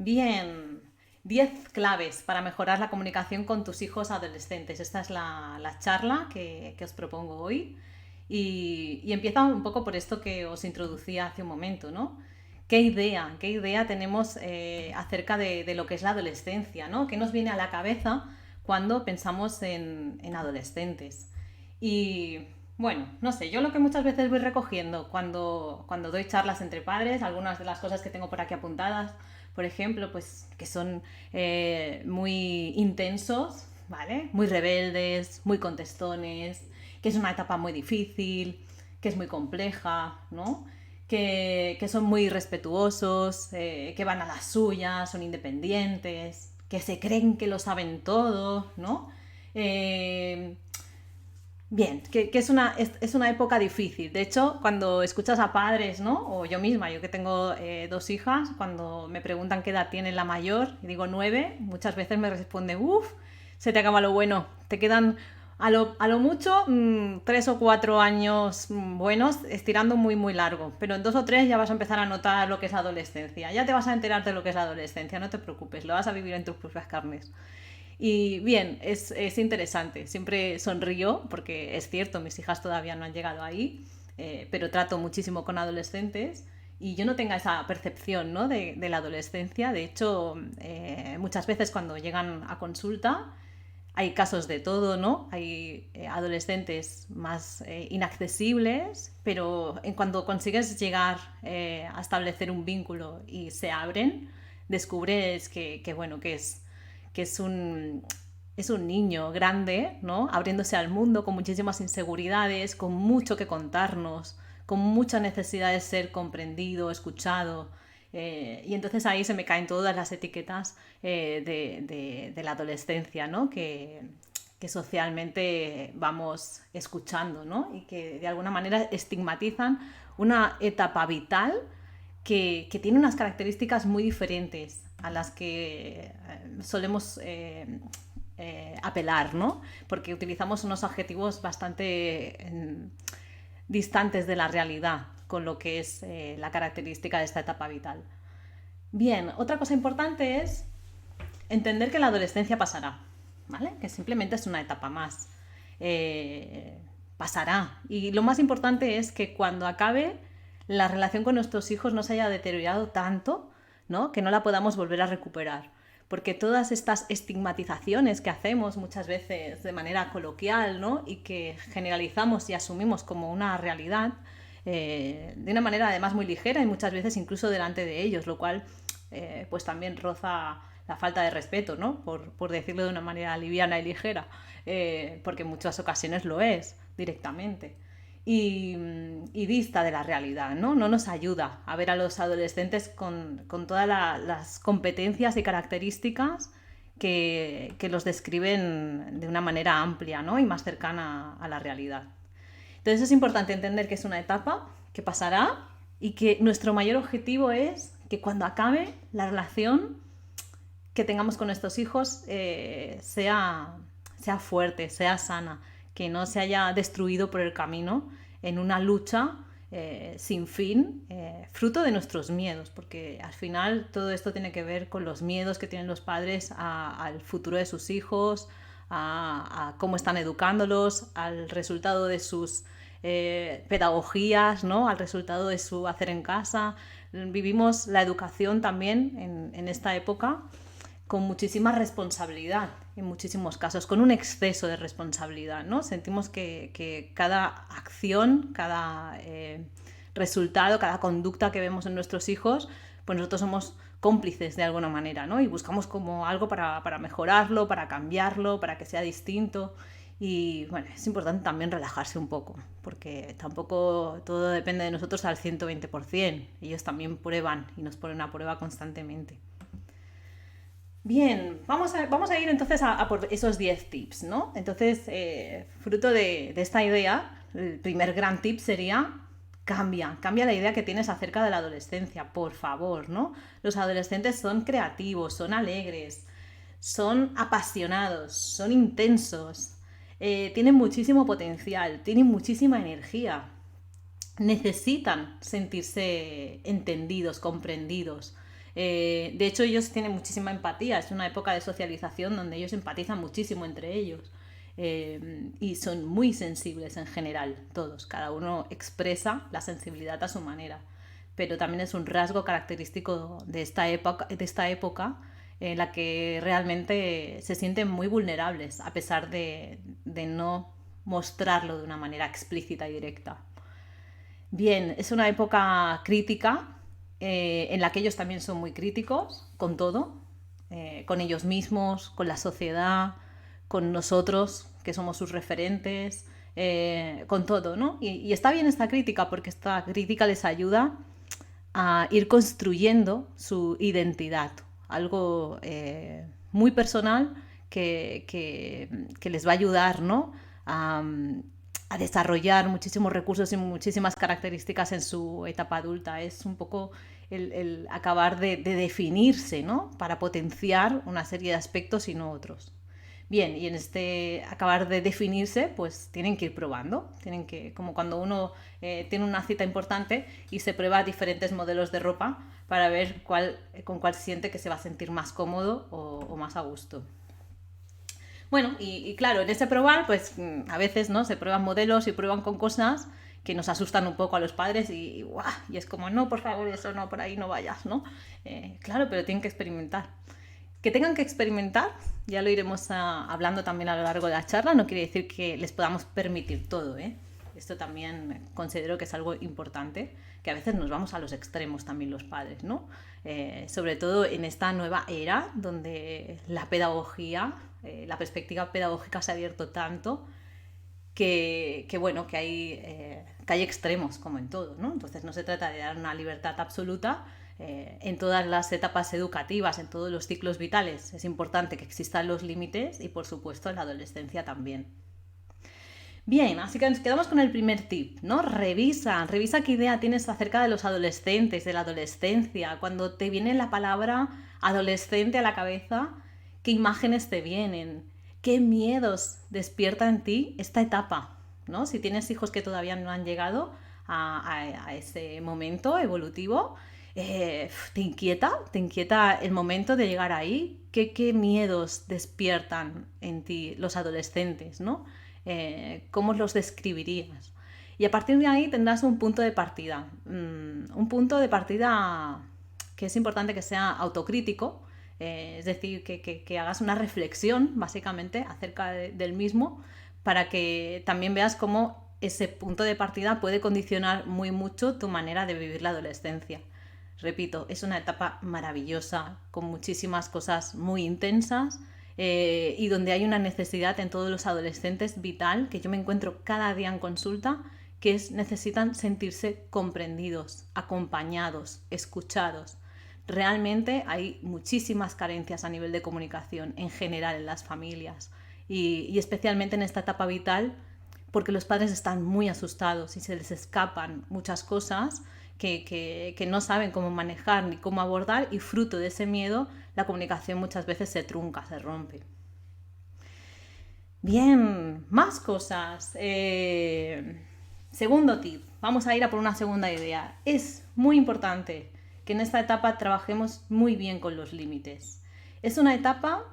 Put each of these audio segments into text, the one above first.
Bien, 10 claves para mejorar la comunicación con tus hijos adolescentes. Esta es la charla que os propongo hoy y empieza un poco por esto que os introducía hace un momento, ¿no? Qué idea tenemos acerca de lo que es la adolescencia, ¿no? ¿Qué nos viene a la cabeza cuando pensamos en adolescentes? Y bueno, no sé, yo lo que muchas veces voy recogiendo cuando doy charlas entre padres, algunas de las cosas que tengo por aquí apuntadas, por ejemplo, pues que son muy intensos, ¿vale? Muy rebeldes, muy contestones, que es una etapa muy difícil, que es muy compleja, ¿no? Que son muy respetuosos, que van a las suyas, son independientes, que se creen que lo saben todo, ¿no? Eh, Bien, que es una época difícil. De hecho, cuando escuchas a padres, ¿no? O yo misma, yo que tengo dos hijas, cuando me preguntan qué edad tiene la mayor, y digo 9, muchas veces me responde, uff, se te acaba lo bueno. Te quedan a lo mucho 3 o 4 años buenos, estirando muy, muy largo. Pero en 2 o 3 ya vas a empezar a notar lo que es la adolescencia. Ya te vas a enterar de lo que es la adolescencia, no te preocupes, lo vas a vivir en tus propias carnes. Y bien, es interesante. Siempre sonrío porque es cierto, mis hijas todavía no han llegado ahí, pero trato muchísimo con adolescentes y yo no tenga esa percepción, ¿no? de la adolescencia. De hecho, muchas veces cuando llegan a consulta hay casos de todo, ¿no? Hay adolescentes más inaccesibles, pero cuando consigues llegar a establecer un vínculo y se abren, descubres bueno, que es un niño grande, ¿no? Abriéndose al mundo con muchísimas inseguridades, con mucho que contarnos, con mucha necesidad de ser comprendido, escuchado. Y entonces ahí se me caen todas las etiquetas de la adolescencia, ¿no? Que socialmente vamos escuchando, ¿no? Y que de alguna manera estigmatizan una etapa vital que tiene unas características muy diferentes a las que solemos apelar, ¿no? Porque utilizamos unos adjetivos bastante distantes de la realidad con lo que es la característica de esta etapa vital. Bien, otra cosa importante es entender que la adolescencia pasará, ¿vale? Que simplemente es una etapa más. Pasará. Y lo más importante es que cuando acabe, la relación con nuestros hijos no se haya deteriorado tanto, ¿no? Que no la podamos volver a recuperar. Porque todas estas estigmatizaciones que hacemos muchas veces de manera coloquial, ¿no? Y que generalizamos y asumimos como una realidad, de una manera además muy ligera y muchas veces incluso delante de ellos, lo cual pues también roza la falta de respeto, ¿no? Por decirlo de una manera liviana y ligera, porque en muchas ocasiones lo es directamente. Y, y dista de la realidad, ¿no? No nos ayuda a ver a los adolescentes con todas las competencias y características que los describen de una manera amplia, ¿no? Y más cercana a la realidad. Entonces es importante entender que es una etapa que pasará y que nuestro mayor objetivo es que cuando acabe la relación que tengamos con nuestros hijos sea fuerte, sea sana, que no se haya destruido por el camino en una lucha sin fin, fruto de nuestros miedos, porque al final todo esto tiene que ver con los miedos que tienen los padres al futuro de sus hijos, a cómo están educándolos, al resultado de sus pedagogías, ¿no? Al resultado de su hacer en casa. Vivimos la educación también en esta época con muchísima responsabilidad, en muchísimos casos, con un exceso de responsabilidad, ¿no? Sentimos que cada acción, cada resultado, cada conducta que vemos en nuestros hijos, pues nosotros somos cómplices de alguna manera, ¿no? Y buscamos como algo para mejorarlo, para cambiarlo, para que sea distinto. Y bueno, es importante también relajarse un poco, porque tampoco todo depende de nosotros al 120%. Ellos también prueban y nos ponen a prueba constantemente. Bien, vamos a ir entonces a por esos 10 tips, ¿no? Entonces, fruto de esta idea, el primer gran tip sería cambia la idea que tienes acerca de la adolescencia, por favor, ¿no? Los adolescentes son creativos, son alegres, son apasionados, son intensos, tienen muchísimo potencial, tienen muchísima energía, necesitan sentirse entendidos, comprendidos. De hecho, ellos tienen muchísima empatía, es una época de socialización donde ellos empatizan muchísimo entre ellos. Y son muy sensibles en general, todos. Cada uno expresa la sensibilidad a su manera. Pero también es un rasgo característico de esta época en la que realmente se sienten muy vulnerables, a pesar de no mostrarlo de una manera explícita y directa. Bien, es una época crítica en la que ellos también son muy críticos con todo, con ellos mismos, con la sociedad, con nosotros, que somos sus referentes, con todo, ¿no? Y está bien esta crítica porque esta crítica les ayuda a ir construyendo su identidad, algo muy personal que les va a ayudar, ¿no? A desarrollar muchísimos recursos y muchísimas características en su etapa adulta. Es un poco el acabar de definirse, ¿no? Para potenciar una serie de aspectos y no otros. Bien, y en este acabar de definirse, pues tienen que ir probando. Tienen que, como cuando uno tiene una cita importante y se prueba diferentes modelos de ropa para ver con cuál siente que se va a sentir más cómodo o más a gusto. Bueno, y claro, en ese probar, pues a veces, ¿no? Se prueban modelos y prueban con cosas que nos asustan un poco a los padres y es como, no, por favor, eso no, por ahí no vayas, ¿no? Claro, pero tienen que experimentar. Que tengan que experimentar, ya lo iremos hablando también a lo largo de la charla, no quiere decir que les podamos permitir todo, ¿eh? Esto también considero que es algo importante, que a veces nos vamos a los extremos también los padres, ¿no? Sobre todo en esta nueva era donde la pedagogía, la perspectiva pedagógica se ha abierto tanto bueno, que hay extremos como en todo, ¿no? Entonces no se trata de dar una libertad absoluta en todas las etapas educativas, en todos los ciclos vitales. Es importante que existan los límites y, por supuesto, en la adolescencia también. Bien, así que nos quedamos con el primer tip, ¿no? Revisa qué idea tienes acerca de los adolescentes, de la adolescencia. Cuando te viene la palabra adolescente a la cabeza, ¿qué imágenes te vienen? ¿Qué miedos despierta en ti esta etapa? ¿No? Si tienes hijos que todavía no han llegado a ese momento evolutivo, ¿te inquieta el momento de llegar ahí? ¿Qué miedos despiertan en ti los adolescentes, ¿no? ¿Cómo los describirías? Y a partir de ahí tendrás un punto de partida. Un punto de partida que es importante que sea autocrítico, es decir, que hagas una reflexión, básicamente, acerca del mismo, para que también veas cómo ese punto de partida puede condicionar muy mucho tu manera de vivir la adolescencia. Repito, es una etapa maravillosa, con muchísimas cosas muy intensas, y donde hay una necesidad en todos los adolescentes vital, que yo me encuentro cada día en consulta, que necesitan sentirse comprendidos, acompañados, escuchados. Realmente hay muchísimas carencias a nivel de comunicación en general en las familias y especialmente en esta etapa vital, porque los padres están muy asustados y se les escapan muchas cosas que no saben cómo manejar ni cómo abordar, y fruto de ese miedo la comunicación muchas veces se trunca, se rompe. Bien, más cosas. Segundo tip, vamos a ir a por una segunda idea. Es muy importante que en esta etapa trabajemos muy bien con los límites. Es una etapa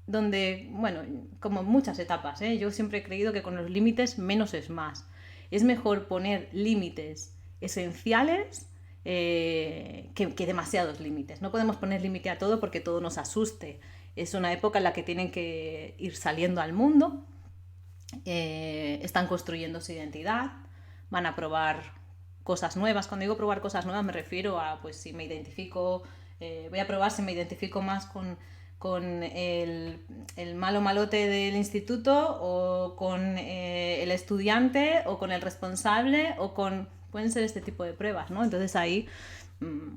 donde, bueno, como muchas etapas, yo siempre he creído que con los límites menos es más. Es mejor poner límites esenciales que demasiados límites. No podemos poner límite a todo porque todo nos asuste. Es una época en la que tienen que ir saliendo al mundo, están construyendo su identidad, van a probar cosas nuevas. Cuando digo probar cosas nuevas me refiero a, pues si me identifico, voy a probar si me identifico más con el malo malote del instituto o con el estudiante o con el responsable o con... Pueden ser este tipo de pruebas, ¿no? Entonces ahí...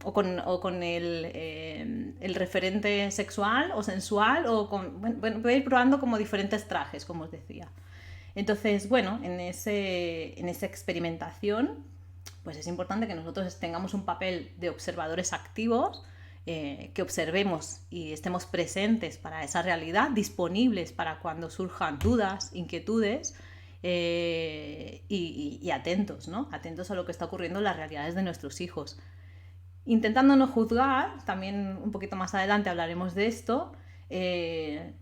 O con el referente sexual o sensual o con... Bueno, voy a ir probando como diferentes trajes, como os decía. Entonces, bueno, en esa experimentación, pues es importante que nosotros tengamos un papel de observadores activos, que observemos y estemos presentes para esa realidad, disponibles para cuando surjan dudas, inquietudes, y atentos, ¿no? Atentos a lo que está ocurriendo en las realidades de nuestros hijos. intentando no juzgar, también un poquito más adelante hablaremos de esto,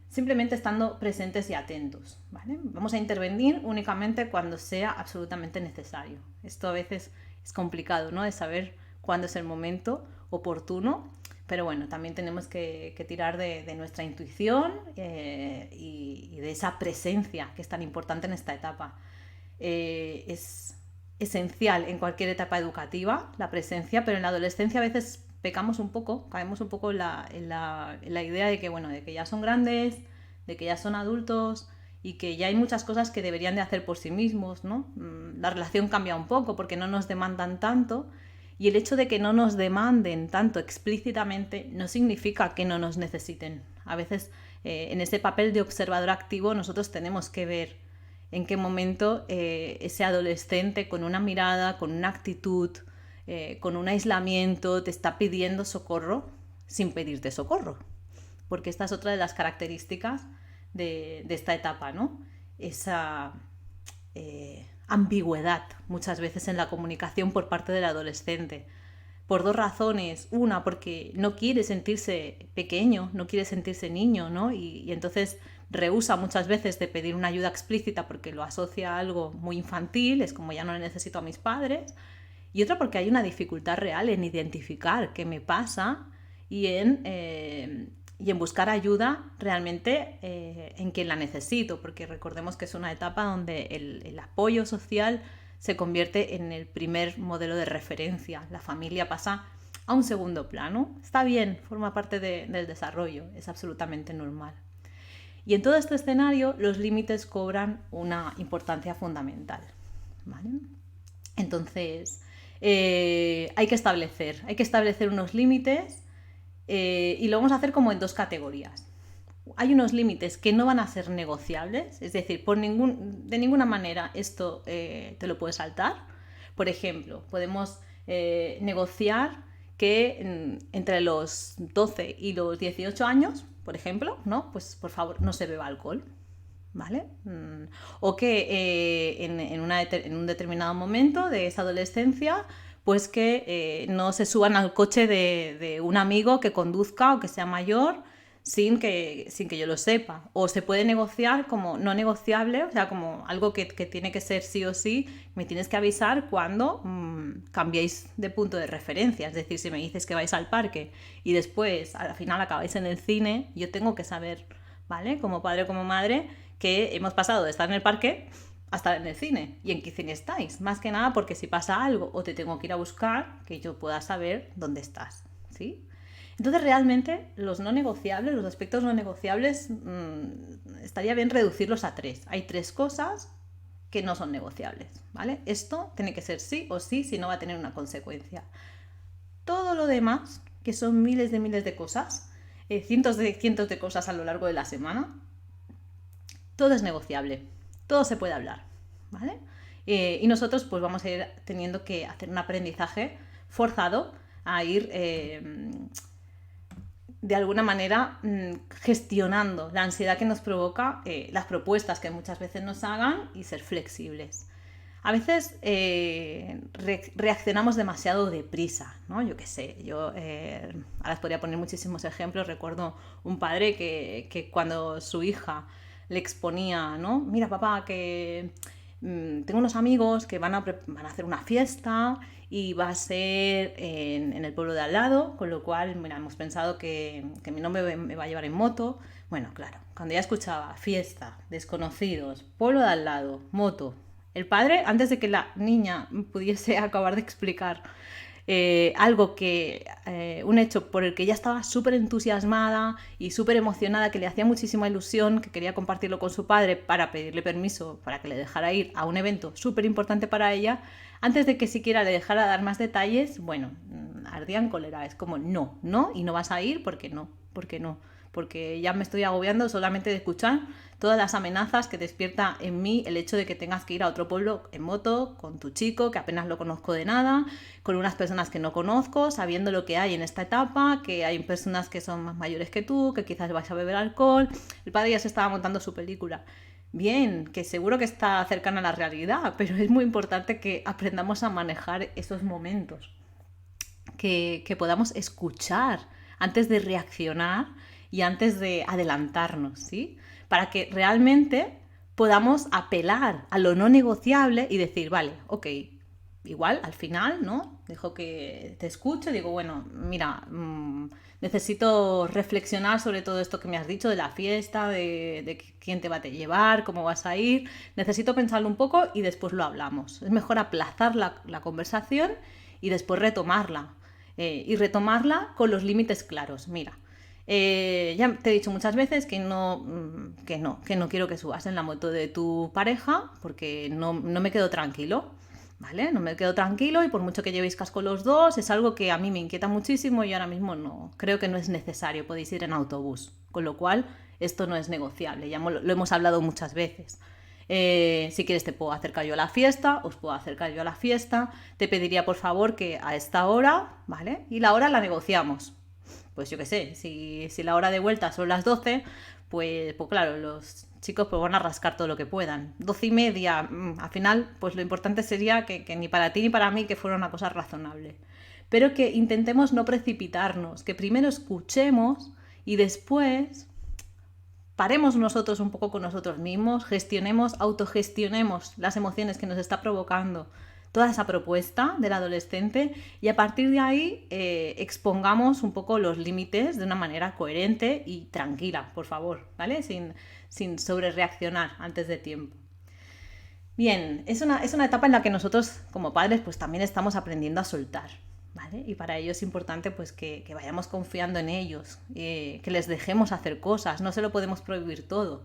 simplemente estando presentes y atentos, ¿vale? Vamos a intervenir únicamente cuando sea absolutamente necesario. Esto a veces es complicado, ¿no? De saber cuándo es el momento oportuno, pero bueno, también tenemos que tirar de nuestra intuición y de esa presencia que es tan importante en esta etapa. Es esencial en cualquier etapa educativa la presencia, pero en la adolescencia a veces pecamos un poco, caemos un poco en la idea de que, bueno, de que ya son grandes, de que ya son adultos y que ya hay muchas cosas que deberían de hacer por sí mismos, ¿no? La relación cambia un poco porque no nos demandan tanto, y el hecho de que no nos demanden tanto explícitamente no significa que no nos necesiten. A veces en ese papel de observador activo nosotros tenemos que ver en qué momento ese adolescente con una mirada, con una actitud, con un aislamiento te está pidiendo socorro sin pedirte socorro. Porque esta es otra de las características de esta etapa, ¿no? Esa ambigüedad muchas veces en la comunicación por parte del adolescente. Por dos razones. Una, porque no quiere sentirse pequeño, no quiere sentirse niño, ¿no? Y entonces rehúsa muchas veces de pedir una ayuda explícita porque lo asocia a algo muy infantil, es como ya no necesito a mis padres. Y otra porque hay una dificultad real en identificar qué me pasa y en buscar ayuda realmente en quien la necesito, porque recordemos que es una etapa donde el apoyo social se convierte en el primer modelo de referencia. La familia pasa a un segundo plano. Está bien, forma parte del desarrollo, es absolutamente normal. Y en todo este escenario los límites cobran una importancia fundamental, ¿vale? Entonces, hay que establecer unos límites y lo vamos a hacer como en dos categorías. Hay unos límites que no van a ser negociables, es decir, de ninguna manera esto te lo puedes saltar. Por ejemplo, podemos negociar que entre los 12 y los 18 años, por ejemplo, ¿no? Pues por favor no se beba alcohol, ¿vale? O que en un determinado momento de esa adolescencia, pues que no se suban al coche de un amigo que conduzca o que sea mayor sin que yo lo sepa. O se puede negociar como no negociable, o sea, como algo que tiene que ser sí o sí, me tienes que avisar cuando cambiéis de punto de referencia. Es decir, si me dices que vais al parque y después al final acabáis en el cine, yo tengo que saber, ¿vale? Como padre o como madre, que hemos pasado de estar en el parque a estar en el cine. ¿Y en qué cine estáis? Más que nada porque si pasa algo o te tengo que ir a buscar, que yo pueda saber dónde estás, ¿sí? Entonces realmente los no negociables, los aspectos no negociables, estaría bien reducirlos a tres. Hay tres cosas que no son negociables, ¿vale? Esto tiene que ser sí o sí, si no va a tener una consecuencia. Todo lo demás, que son miles de cosas, cientos de cosas a lo largo de la semana, todo es negociable, todo se puede hablar, ¿vale? Y nosotros pues vamos a ir teniendo que hacer un aprendizaje forzado a ir de alguna manera gestionando la ansiedad que nos provoca las propuestas que muchas veces nos hagan y ser flexibles. A veces reaccionamos demasiado deprisa, ¿no? Yo qué sé, ahora os podría poner muchísimos ejemplos. Recuerdo un padre que cuando su hija le exponía, ¿no? Mira, papá, que tengo unos amigos que van a hacer una fiesta y va a ser en el pueblo de al lado, con lo cual, mira, hemos pensado que mi novio me va a llevar en moto. Bueno, claro, cuando ya escuchaba fiesta, desconocidos, pueblo de al lado, moto, el padre, antes de que la niña pudiese acabar de explicar algo un hecho por el que ya estaba súper entusiasmada y súper emocionada, que le hacía muchísima ilusión, que quería compartirlo con su padre para pedirle permiso para que le dejara ir a un evento súper importante para ella, antes de que siquiera le dejara dar más detalles, bueno, ardía en cólera. Es como, no, y no vas a ir porque no, porque ya me estoy agobiando solamente de escuchar todas las amenazas que despierta en mí el hecho de que tengas que ir a otro pueblo en moto con tu chico, que apenas lo conozco de nada, con unas personas que no conozco, sabiendo lo que hay en esta etapa, que hay personas que son más mayores que tú, que quizás vais a beber alcohol. El padre ya se estaba montando su película. Bien, que seguro que está cercana a la realidad, pero es muy importante que aprendamos a manejar esos momentos. que podamos escuchar antes de reaccionar y antes de adelantarnos, ¿sí? Para que realmente podamos apelar a lo no negociable y decir, vale, ok, igual al final, ¿no? Dejo que te escucho, digo, bueno, mira, necesito reflexionar sobre todo esto que me has dicho de la fiesta, de quién te va a llevar, cómo vas a ir. Necesito pensarlo un poco y después lo hablamos. Es mejor aplazar la conversación y después retomarla. Y retomarla con los límites claros. Mira, ya te he dicho muchas veces que no quiero que subas en la moto de tu pareja porque no me quedo tranquilo. ¿Vale? No me quedo tranquilo y por mucho que llevéis casco los dos, es algo que a mí me inquieta muchísimo y ahora mismo no, creo que no es necesario, podéis ir en autobús, con lo cual esto no es negociable, ya lo hemos hablado muchas veces. Si quieres te puedo acercar yo a la fiesta, os puedo acercar yo a la fiesta, te pediría por favor que a esta hora, ¿vale? Y la hora la negociamos. Pues yo qué sé, si la hora de vuelta son las 12, pues claro, los chicos pues van a rascar todo lo que puedan. 12:30, al final, pues lo importante sería que ni para ti ni para mí que fuera una cosa razonable. Pero que intentemos no precipitarnos, que primero escuchemos y después paremos nosotros un poco con nosotros mismos, gestionemos, autogestionemos las emociones que nos está provocando toda esa propuesta del adolescente y a partir de ahí expongamos un poco los límites de una manera coherente y tranquila, por favor, ¿vale? Sin sobrereaccionar antes de tiempo. Bien, es una etapa en la que nosotros como padres pues también estamos aprendiendo a soltar, ¿vale? Y para ello es importante pues que vayamos confiando en ellos, que les dejemos hacer cosas, no se lo podemos prohibir todo.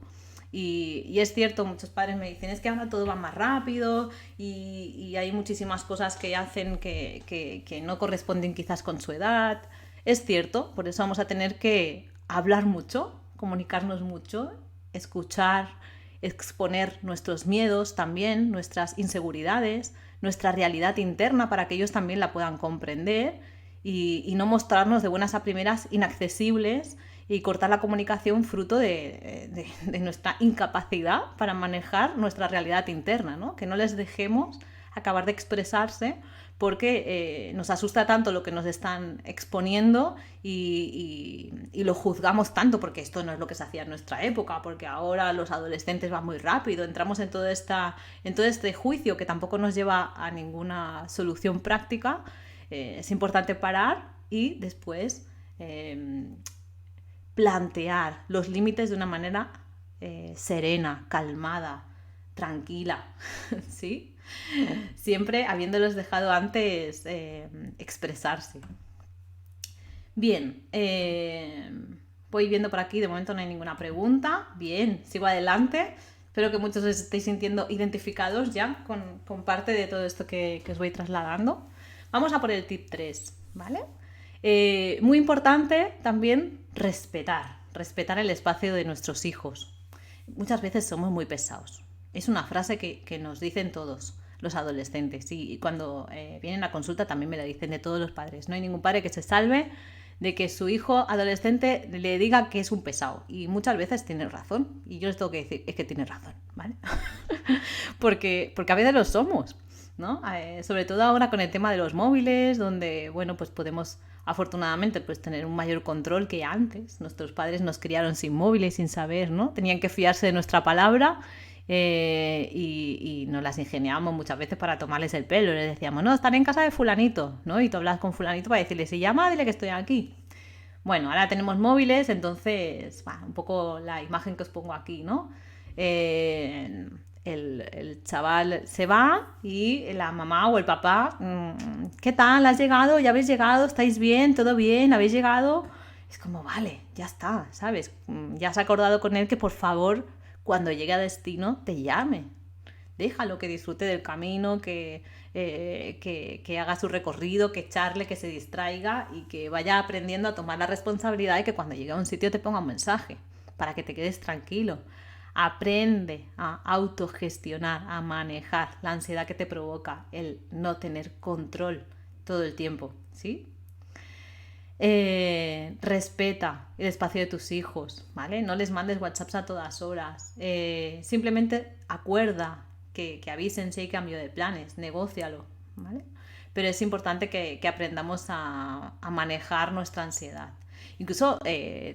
Y es cierto, muchos padres me dicen, es que ahora todo va más rápido y hay muchísimas cosas que hacen que no corresponden quizás con su edad. Es cierto, por eso vamos a tener que hablar mucho, comunicarnos mucho, escuchar, exponer nuestros miedos también, nuestras inseguridades, nuestra realidad interna para que ellos también la puedan comprender y no mostrarnos de buenas a primeras inaccesibles y cortar la comunicación fruto de nuestra incapacidad para manejar nuestra realidad interna, ¿no? Que no les dejemos acabar de expresarse porque nos asusta tanto lo que nos están exponiendo y lo juzgamos tanto porque esto no es lo que se hacía en nuestra época, porque ahora los adolescentes van muy rápido, entramos en todo este juicio que tampoco nos lleva a ninguna solución práctica. Es importante parar y después plantear los límites de una manera serena, calmada, tranquila, ¿sí? Siempre habiéndolos dejado antes expresarse. Bien, voy viendo por aquí, de momento no hay ninguna pregunta. Bien, sigo adelante. Espero que muchos os estéis sintiendo identificados ya con parte de todo esto que os voy trasladando. Vamos a por el tip 3, ¿vale? Muy importante también respetar el espacio de nuestros hijos. Muchas veces somos muy pesados. Es una frase que nos dicen todos los adolescentes y cuando vienen a consulta también me la dicen de todos los padres. No hay ningún padre que se salve de que su hijo adolescente le diga que es un pesado y muchas veces tiene razón y yo les tengo que decir, es que tiene razón, ¿vale? porque a veces lo somos, ¿no? Sobre todo ahora con el tema de los móviles, donde, bueno, pues podemos afortunadamente pues tener un mayor control que antes. Nuestros padres nos criaron sin móviles, sin saber, ¿no? Tenían que fiarse de nuestra palabra y nos las ingeniábamos muchas veces para tomarles el pelo. Les decíamos, no, estaré en casa de fulanito, ¿no? Y tú hablas con fulanito para decirle, si llama, dile que estoy aquí. Bueno, ahora tenemos móviles, entonces, un poco la imagen que os pongo aquí, ¿no? El chaval se va y la mamá o el papá, ¿qué tal? ¿Has llegado? ¿Ya habéis llegado? ¿Estáis bien? ¿Todo bien? ¿Habéis llegado? Es como, vale, ya está, ¿sabes? Ya has acordado con él que por favor, cuando llegue a destino, te llame. Déjalo que disfrute del camino, que haga su recorrido, que charle, que se distraiga y que vaya aprendiendo a tomar la responsabilidad de que cuando llegue a un sitio te ponga un mensaje para que te quedes tranquilo. Aprende a autogestionar, a manejar la ansiedad que te provoca el no tener control todo el tiempo, ¿sí? Respeta el espacio de tus hijos, ¿vale? No les mandes WhatsApps a todas horas. Simplemente acuerda que avisen si hay cambio de planes, negócialo, ¿vale? pero es importante que aprendamos a manejar nuestra ansiedad. Incluso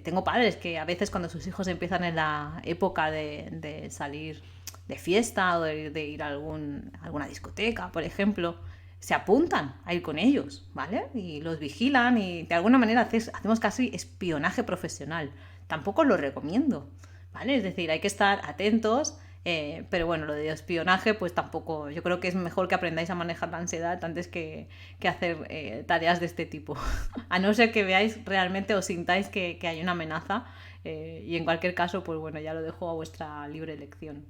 tengo padres que a veces cuando sus hijos empiezan en la época de salir de fiesta o de ir a alguna discoteca, por ejemplo, se apuntan a ir con ellos, ¿vale? Y los vigilan y de alguna manera hacemos casi espionaje profesional. Tampoco lo recomiendo, ¿vale? Es decir, hay que estar atentos, pero bueno, lo de espionaje, pues tampoco, yo creo que es mejor que aprendáis a manejar la ansiedad antes que hacer tareas de este tipo. A no ser que veáis realmente o sintáis que hay una amenaza, y en cualquier caso, pues bueno, ya lo dejo a vuestra libre elección.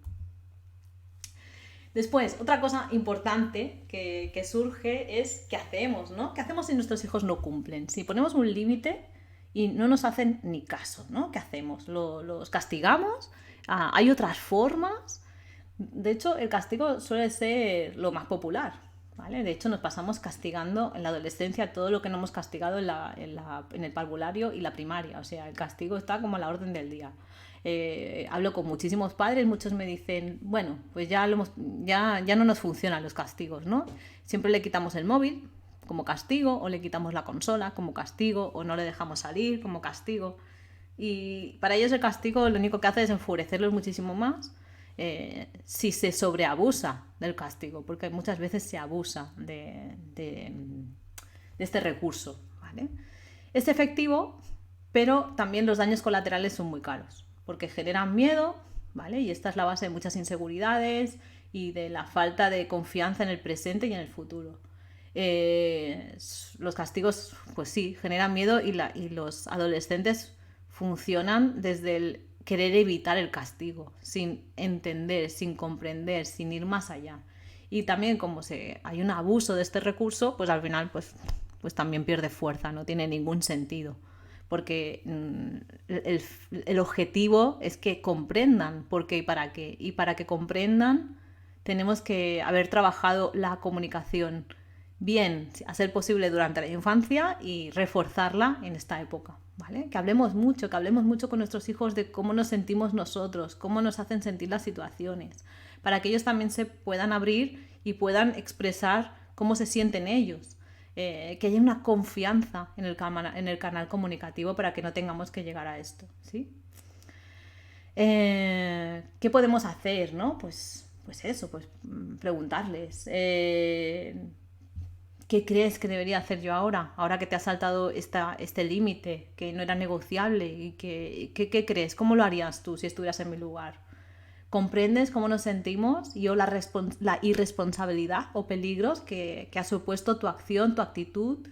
Después, otra cosa importante que surge es qué hacemos, ¿no? ¿Qué hacemos si nuestros hijos no cumplen? Si ponemos un límite y no nos hacen ni caso, ¿no? ¿Qué hacemos? ¿Los castigamos? ¿Hay otras formas? De hecho, el castigo suele ser lo más popular, ¿vale? De hecho, nos pasamos castigando en la adolescencia todo lo que no hemos castigado en el parvulario y la primaria. O sea, el castigo está como a la orden del día. Hablo con muchísimos padres, muchos me dicen, bueno, pues ya no nos funcionan los castigos, ¿no? Siempre le quitamos el móvil como castigo, o le quitamos la consola como castigo, o no le dejamos salir como castigo. Y para ellos el castigo lo único que hace es enfurecerlos muchísimo más, si se sobreabusa del castigo, porque muchas veces se abusa de este recurso, ¿vale? Es efectivo, pero también los daños colaterales son muy caros, porque generan miedo, ¿vale? Y esta es la base de muchas inseguridades y de la falta de confianza en el presente y en el futuro. Los castigos, pues sí, generan miedo y los adolescentes funcionan desde el querer evitar el castigo, sin entender, sin comprender, sin ir más allá. Y también como hay un abuso de este recurso, pues al final pues también pierde fuerza, no tiene ningún sentido. Porque el objetivo es que comprendan por qué y para qué. Y para que comprendan tenemos que haber trabajado la comunicación bien, a ser posible durante la infancia y reforzarla en esta época, ¿vale? Que hablemos mucho con nuestros hijos de cómo nos sentimos nosotros, cómo nos hacen sentir las situaciones, para que ellos también se puedan abrir y puedan expresar cómo se sienten ellos. Que haya una confianza en el canal comunicativo para que no tengamos que llegar a esto, ¿sí? ¿Qué podemos hacer, no? Pues eso, pues preguntarles. ¿Qué crees que debería hacer yo ahora que te has saltado este límite, que no era negociable? ¿Y qué crees? ¿Cómo lo harías tú si estuvieras en mi lugar? ¿Comprendes cómo nos sentimos y la irresponsabilidad o peligros que ha supuesto tu acción, tu actitud?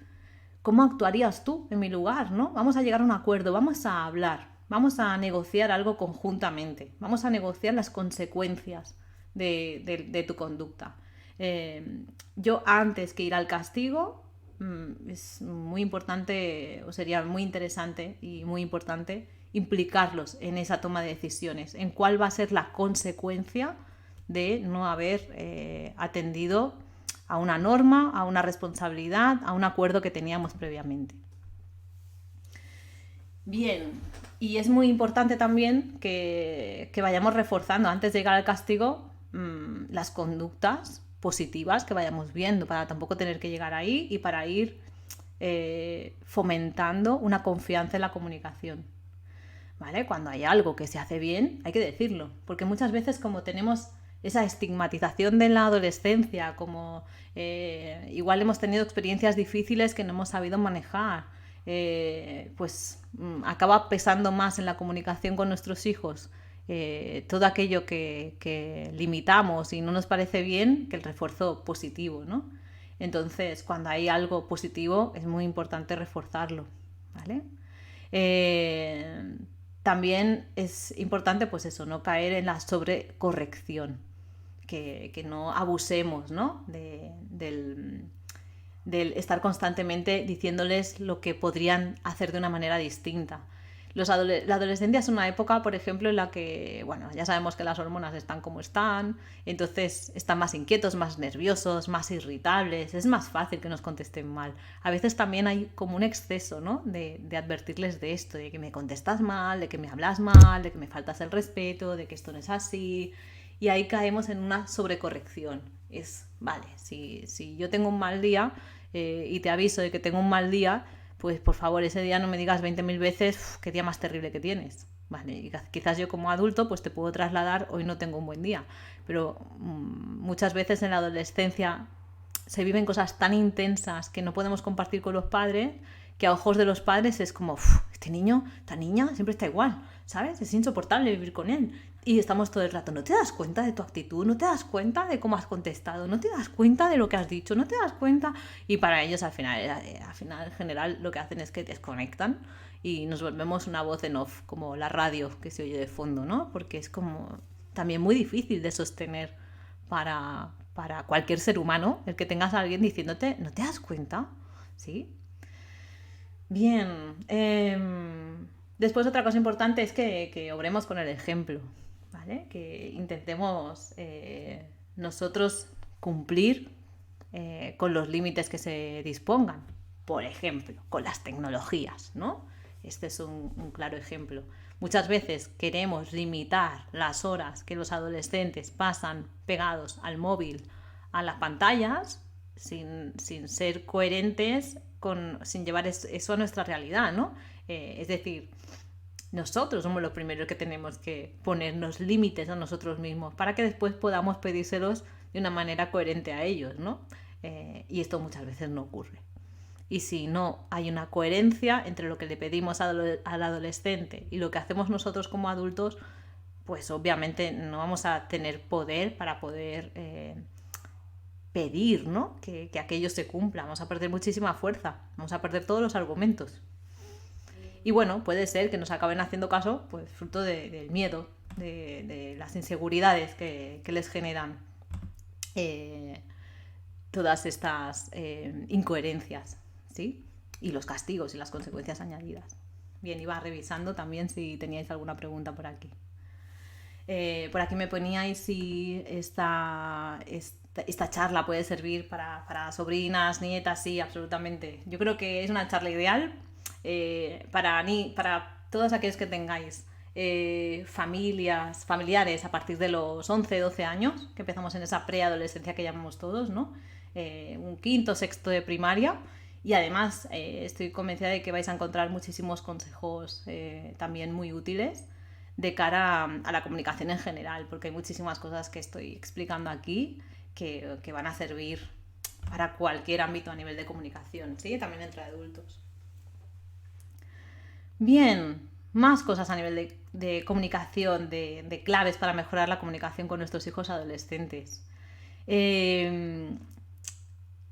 ¿Cómo actuarías tú en mi lugar, no? Vamos a llegar a un acuerdo, vamos a hablar, vamos a negociar algo conjuntamente, vamos a negociar las consecuencias de tu conducta. Yo antes que ir al castigo, es muy importante, o sería muy interesante y muy importante implicarlos en esa toma de decisiones, en cuál va a ser la consecuencia de no haber atendido a una norma, a una responsabilidad, a un acuerdo que teníamos previamente. Bien, y es muy importante también que vayamos reforzando antes de llegar al castigo las conductas positivas que vayamos viendo, para tampoco tener que llegar ahí y para ir fomentando una confianza en la comunicación. ¿Vale? Cuando hay algo que se hace bien, hay que decirlo, porque muchas veces como tenemos esa estigmatización de la adolescencia, como igual hemos tenido experiencias difíciles que no hemos sabido manejar, pues acaba pesando más en la comunicación con nuestros hijos todo aquello que limitamos y no nos parece bien que el refuerzo positivo, ¿no? Entonces, cuando hay algo positivo es muy importante reforzarlo, ¿vale? También es importante, pues eso, no caer en la sobrecorrección, que no abusemos, ¿no? Del estar constantemente diciéndoles lo que podrían hacer de una manera distinta. La adolescencia es una época, por ejemplo, en la que, bueno, ya sabemos que las hormonas están como están, entonces están más inquietos, más nerviosos, más irritables, es más fácil que nos contesten mal. A veces también hay como un exceso, ¿no? de advertirles de esto, de que me contestas mal, de que me hablas mal, de que me faltas el respeto, de que esto no es así, y ahí caemos en una sobrecorrección. Es, vale, si yo tengo un mal día y te aviso de que tengo un mal día, pues por favor ese día no me digas 20.000 veces qué día más terrible que tienes. Vale, y quizás yo como adulto pues te puedo trasladar hoy no tengo un buen día, pero muchas veces en la adolescencia se viven cosas tan intensas que no podemos compartir con los padres, que a ojos de los padres es como, este niño, esta niña, siempre está igual, ¿sabes? Es insoportable vivir con él. Y estamos todo el rato, ¿no te das cuenta de tu actitud? ¿No te das cuenta de cómo has contestado? ¿No te das cuenta de lo que has dicho? ¿No te das cuenta? Y para ellos al final en general, lo que hacen es que desconectan y nos volvemos una voz en off, como la radio que se oye de fondo, ¿no? Porque es como también muy difícil de sostener para cualquier ser humano, el que tengas a alguien diciéndote, ¿no te das cuenta? ¿Sí? Bien. Después otra cosa importante es que obremos con el ejemplo, ¿vale? Que intentemos nosotros cumplir con los límites que se dispongan. Por ejemplo, con las tecnologías, ¿no? Este es un claro ejemplo. Muchas veces queremos limitar las horas que los adolescentes pasan pegados al móvil, a las pantallas, sin ser coherentes, sin llevar eso a nuestra realidad, ¿no? Es decir, nosotros somos los primeros que tenemos que ponernos límites a nosotros mismos para que después podamos pedírselos de una manera coherente a ellos, ¿no? Y esto muchas veces no ocurre. Y si no hay una coherencia entre lo que le pedimos al adolescente y lo que hacemos nosotros como adultos, pues obviamente no vamos a tener poder para poder pedir, ¿no? Que aquello se cumpla. Vamos a perder muchísima fuerza, vamos a perder todos los argumentos. Y bueno, puede ser que nos acaben haciendo caso, pues fruto del miedo, de las inseguridades que les generan todas estas incoherencias, ¿sí? Y los castigos y las consecuencias añadidas. Bien, iba revisando también si teníais alguna pregunta por aquí. Por aquí me poníais si esta charla puede servir para sobrinas, nietas, sí, absolutamente. Yo creo que es una charla ideal para todos aquellos que tengáis familiares a partir de los 11, 12 años, que empezamos en esa preadolescencia que llamamos todos, ¿no? Un quinto, sexto de primaria. Y además estoy convencida de que vais a encontrar muchísimos consejos también muy útiles de cara a la comunicación en general, porque hay muchísimas cosas que estoy explicando aquí que van a servir para cualquier ámbito a nivel de comunicación, ¿sí? También entre adultos. Bien, más cosas a nivel de comunicación, de claves para mejorar la comunicación con nuestros hijos adolescentes.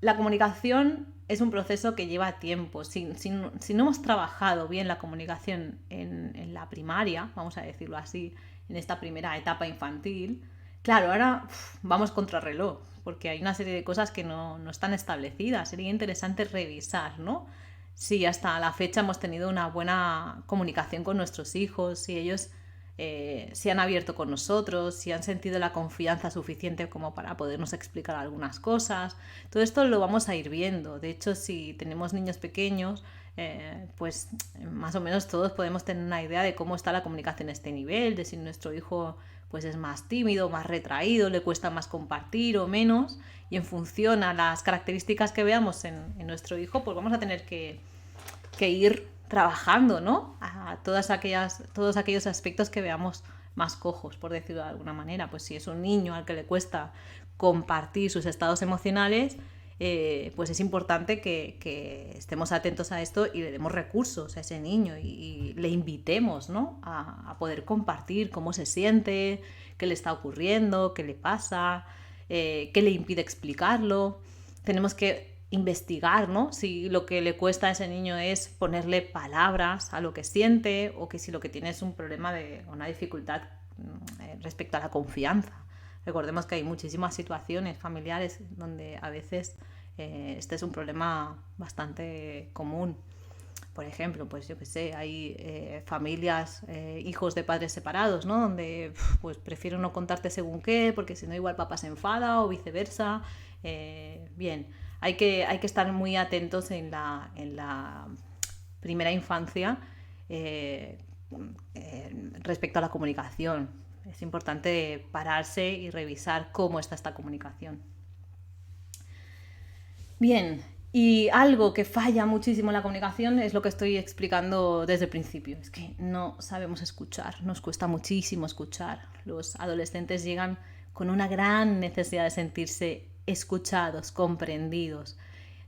La comunicación es un proceso que lleva tiempo. Si no hemos trabajado bien la comunicación en la primaria, vamos a decirlo así, en esta primera etapa infantil, claro, ahora vamos contrarreloj, porque hay una serie de cosas que no están establecidas. Sería interesante revisar, ¿no? Si hasta la fecha hemos tenido una buena comunicación con nuestros hijos, si ellos se han abierto con nosotros, si han sentido la confianza suficiente como para podernos explicar algunas cosas. Todo esto lo vamos a ir viendo. De hecho, si tenemos niños pequeños, pues más o menos todos podemos tener una idea de cómo está la comunicación a este nivel, de si nuestro hijo pues es más tímido, más retraído, le cuesta más compartir o menos, y en función a las características que veamos en nuestro hijo, pues vamos a tener que ir trabajando, ¿no? A todos aquellos aspectos que veamos más cojos, por decirlo de alguna manera. Pues si es un niño al que le cuesta compartir sus estados emocionales, pues es importante que estemos atentos a esto y le demos recursos a ese niño y le invitemos, ¿no? a poder compartir cómo se siente, qué le está ocurriendo, qué le pasa, qué le impide explicarlo. Tenemos que investigar, ¿no? Si lo que le cuesta a ese niño es ponerle palabras a lo que siente, o que si lo que tiene es un problema de una dificultad respecto a la confianza. Recordemos que hay muchísimas situaciones familiares donde a veces este es un problema bastante común. Por ejemplo, pues yo qué sé, hay familias, hijos de padres separados, ¿no? Donde pues prefiero no contarte según qué, porque si no igual papá se enfada o viceversa. Bien, hay que estar muy atentos en la primera infancia respecto a la comunicación. Es importante pararse y revisar cómo está esta comunicación. Bien, y algo que falla muchísimo en la comunicación es lo que estoy explicando desde el principio. Es que no sabemos escuchar, nos cuesta muchísimo escuchar. Los adolescentes llegan con una gran necesidad de sentirse escuchados, comprendidos,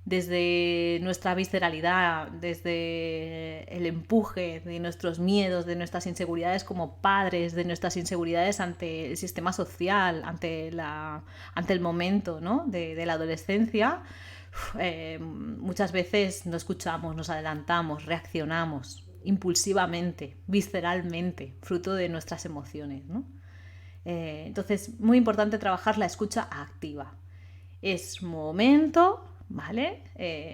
desde nuestra visceralidad, desde el empuje de nuestros miedos, de nuestras inseguridades como padres, de nuestras inseguridades ante el sistema social, ante el momento, ¿no? de la adolescencia. Muchas veces no escuchamos, nos adelantamos, reaccionamos impulsivamente, visceralmente, fruto de nuestras emociones, ¿no? Entonces, muy importante trabajar la escucha activa. Es momento, ¿vale?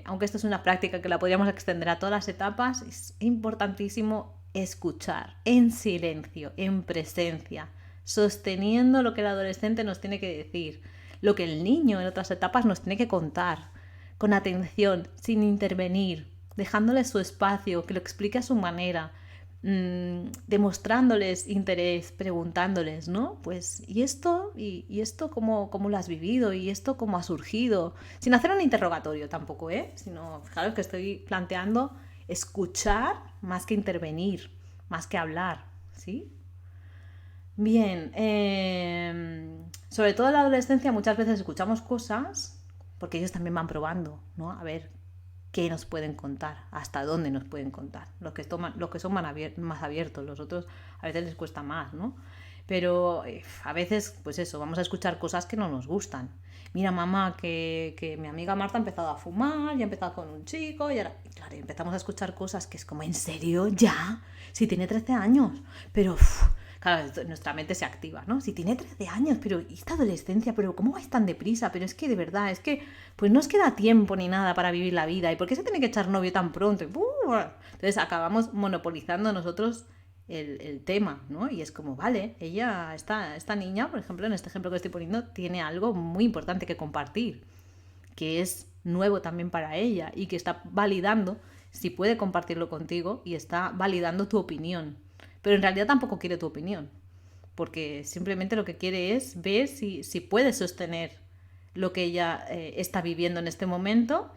Aunque esto es una práctica que la podríamos extender a todas las etapas, es importantísimo escuchar en silencio, en presencia, sosteniendo lo que el adolescente nos tiene que decir, lo que el niño en otras etapas nos tiene que contar, con atención, sin intervenir, dejándole su espacio, que lo explique a su manera, demostrándoles interés, preguntándoles, ¿no? Pues, ¿y esto? ¿Y esto cómo lo has vivido? ¿Y esto cómo ha surgido? Sin hacer un interrogatorio tampoco, ¿eh? Sino, fijaros que estoy planteando escuchar más que intervenir, más que hablar, ¿sí? Bien, sobre todo en la adolescencia muchas veces escuchamos cosas porque ellos también van probando, ¿no? A ver qué nos pueden contar, hasta dónde nos pueden contar. Los que son más abiertos, los otros a veces les cuesta más, ¿no? Pero a veces, pues eso, vamos a escuchar cosas que no nos gustan. Mira, mamá, que mi amiga Marta ha empezado a fumar, y ha empezado con un chico, y ahora, y claro, empezamos a escuchar cosas que es como, ¿en serio? ¿Ya? Si tiene 13 años. Pero, claro, nuestra mente se activa, ¿no? Si tiene 13 años, pero ¿y esta adolescencia? ¿Pero cómo vais tan deprisa? Pero es que de verdad, es que pues no os queda tiempo ni nada para vivir la vida. ¿Y por qué se tiene que echar novio tan pronto? Entonces acabamos monopolizando nosotros el tema, ¿no? Y es como, vale, esta niña, por ejemplo, en este ejemplo que estoy poniendo, tiene algo muy importante que compartir, que es nuevo también para ella y que está validando si puede compartirlo contigo y está validando tu opinión. Pero en realidad tampoco quiere tu opinión, porque simplemente lo que quiere es ver si puede sostener lo que ella está viviendo en este momento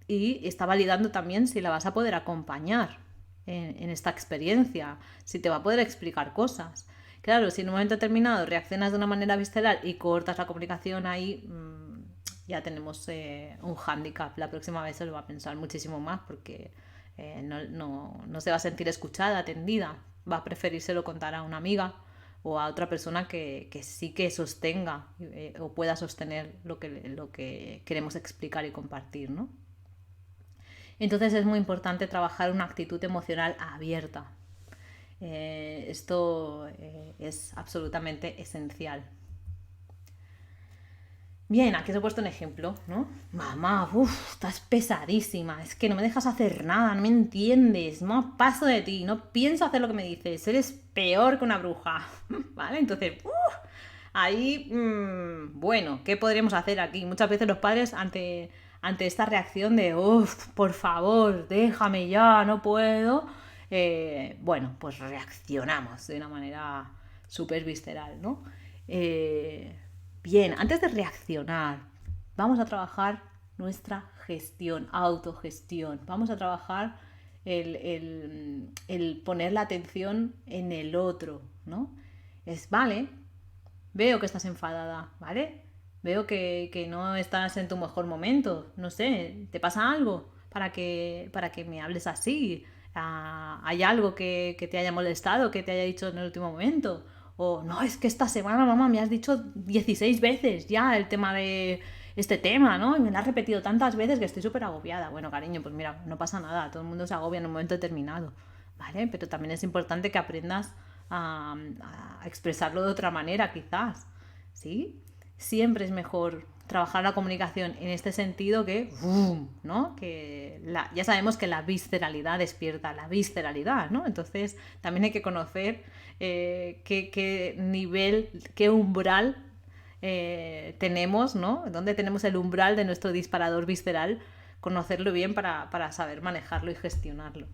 y está validando también si la vas a poder acompañar en esta experiencia, si te va a poder explicar cosas. Claro, si en un momento determinado reaccionas de una manera visceral y cortas la comunicación ahí, ya tenemos un hándicap. La próxima vez se lo va a pensar muchísimo más porque no se va a sentir escuchada, atendida. Va a preferírselo contar a una amiga o a otra persona que sí que sostenga o pueda sostener lo que queremos explicar y compartir, ¿no? Entonces es muy importante trabajar una actitud emocional abierta. Esto es absolutamente esencial. Bien, aquí os he puesto un ejemplo, ¿no? Mamá, estás pesadísima, es que no me dejas hacer nada, no me entiendes, no paso de ti, no pienso hacer lo que me dices, eres peor que una bruja, ¿vale? Entonces, ahí, bueno, ¿qué podríamos hacer aquí? Muchas veces los padres ante esta reacción de, por favor, déjame ya, no puedo, bueno, pues reaccionamos de una manera súper visceral, ¿no? Bien, antes de reaccionar, vamos a trabajar nuestra gestión, autogestión. Vamos a trabajar el poner la atención en el otro, ¿no? Vale, veo que estás enfadada, ¿vale? Veo que no estás en tu mejor momento, no sé, ¿te pasa algo para que me hables así? ¿Hay algo que te haya molestado, que te haya dicho en el último momento? O no, es que esta semana, mamá, me has dicho 16 veces ya el tema de este tema, ¿no? Y me lo has repetido tantas veces que estoy súper agobiada. Bueno, cariño, pues mira, no pasa nada, todo el mundo se agobia en un momento determinado, ¿vale? Pero también es importante que aprendas a expresarlo de otra manera, quizás, ¿sí? Siempre es mejor trabajar la comunicación en este sentido que, ¿no? Ya sabemos que la visceralidad despierta la visceralidad, ¿no? Entonces también hay que conocer qué nivel, qué umbral tenemos, ¿no? Dónde tenemos el umbral de nuestro disparador visceral, conocerlo bien para saber manejarlo y gestionarlo.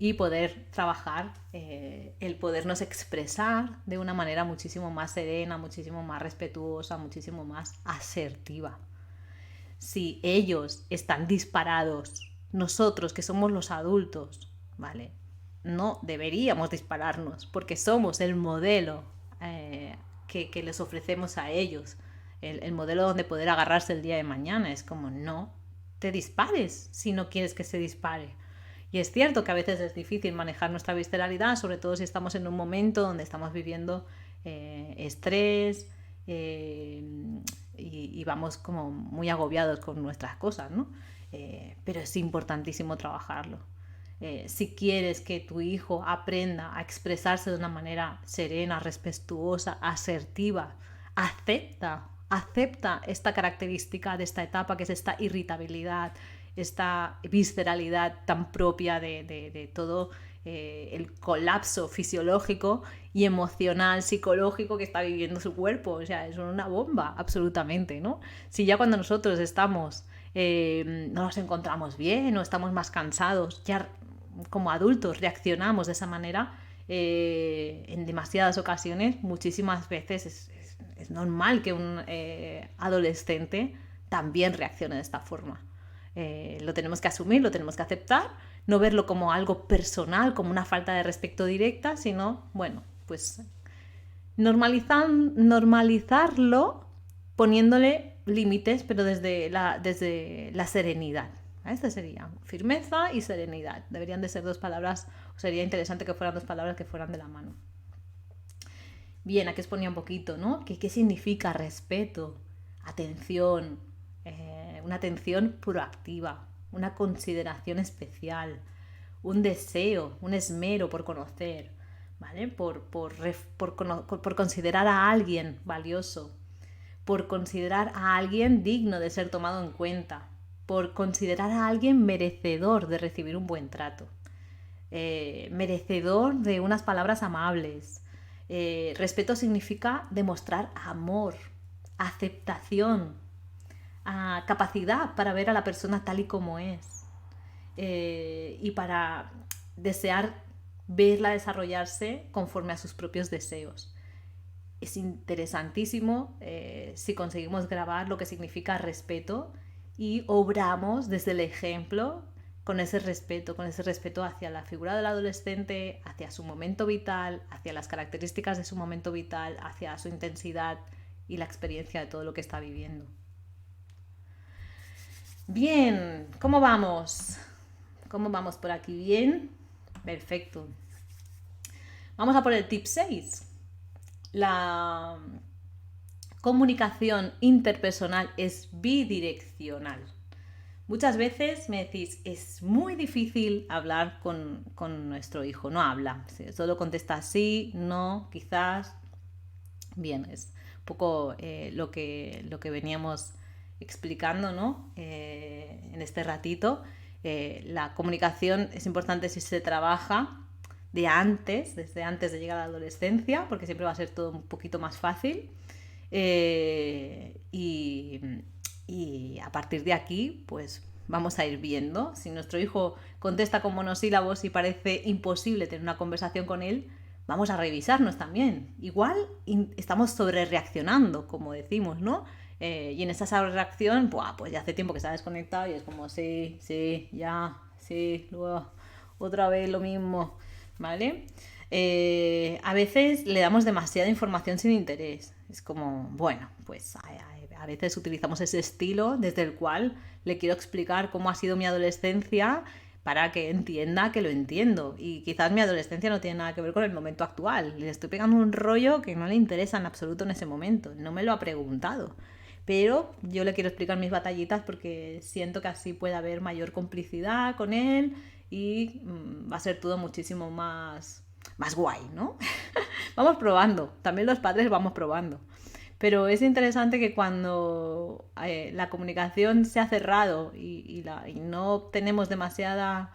Y poder trabajar el podernos expresar de una manera muchísimo más serena, muchísimo más respetuosa, muchísimo más asertiva. si ellos están disparados, nosotros que somos los adultos, ¿vale? No deberíamos dispararnos porque somos el modelo que les ofrecemos a ellos, el modelo donde poder agarrarse el día de mañana. Es como, no te dispares si no quieres que se dispare. Y es cierto que a veces es difícil manejar nuestra visceralidad, sobre todo si estamos en un momento donde estamos viviendo estrés y vamos como muy agobiados con nuestras cosas, ¿no? Pero es importantísimo trabajarlo. Si quieres que tu hijo aprenda a expresarse de una manera serena, respetuosa, asertiva, acepta esta característica de esta etapa, que es esta irritabilidad, esta visceralidad tan propia de todo el colapso fisiológico y emocional, psicológico que está viviendo su cuerpo. O sea, es una bomba, absolutamente, ¿no? Si ya cuando nosotros estamos, no nos encontramos bien o estamos más cansados, ya como adultos reaccionamos de esa manera, en demasiadas ocasiones, muchísimas veces es normal que un adolescente también reaccione de esta forma. Lo tenemos que asumir, lo tenemos que aceptar, no verlo como algo personal, como una falta de respeto directa, sino, bueno, pues normalizarlo poniéndole límites, pero desde la serenidad. Esta sería firmeza y serenidad. Deberían de ser dos palabras, o sería interesante que fueran dos palabras que fueran de la mano. Bien, aquí os ponía un poquito, ¿no? ¿Qué significa respeto? Atención, una atención proactiva, una consideración especial, un deseo, un esmero por conocer, ¿vale? Por considerar a alguien valioso, por considerar a alguien digno de ser tomado en cuenta, por considerar a alguien merecedor de recibir un buen trato, merecedor de unas palabras amables. Respeto significa demostrar amor, aceptación, capacidad para ver a la persona tal y como es, y para desear verla desarrollarse conforme a sus propios deseos. Es interesantísimo si conseguimos grabar lo que significa respeto y obramos desde el ejemplo con ese respeto hacia la figura del adolescente, hacia su momento vital, hacia las características de su momento vital, hacia su intensidad y la experiencia de todo lo que está viviendo. Bien, ¿cómo vamos? ¿Cómo vamos por aquí? ¿Bien? Perfecto. Vamos a por el tip 6. La comunicación interpersonal es bidireccional. Muchas veces me decís, es muy difícil hablar con nuestro hijo, no habla, solo contesta sí, no, quizás. Bien, es un poco lo que veníamos explicando, ¿no? En este ratito. La comunicación es importante si se trabaja desde antes de llegar a la adolescencia, porque siempre va a ser todo un poquito más fácil. Y a partir de aquí, pues vamos a ir viendo. Si nuestro hijo contesta con monosílabos y parece imposible tener una conversación con él, vamos a revisarnos también. Igual estamos sobre reaccionando, como decimos, ¿no? Y en esa sobrereacción, pues ya hace tiempo que está desconectado y es como, sí, ya, sí, luego otra vez lo mismo, ¿vale? A veces le damos demasiada información sin interés. Es como, bueno, pues a veces utilizamos ese estilo desde el cual le quiero explicar cómo ha sido mi adolescencia para que entienda que lo entiendo. Y quizás mi adolescencia no tiene nada que ver con el momento actual. Le estoy pegando un rollo que no le interesa en absoluto en ese momento. No me lo ha preguntado. Pero yo le quiero explicar mis batallitas porque siento que así puede haber mayor complicidad con él y va a ser todo muchísimo más guay, ¿no? Vamos probando. También los padres vamos probando. Pero es interesante que cuando la comunicación se ha cerrado y no tenemos demasiado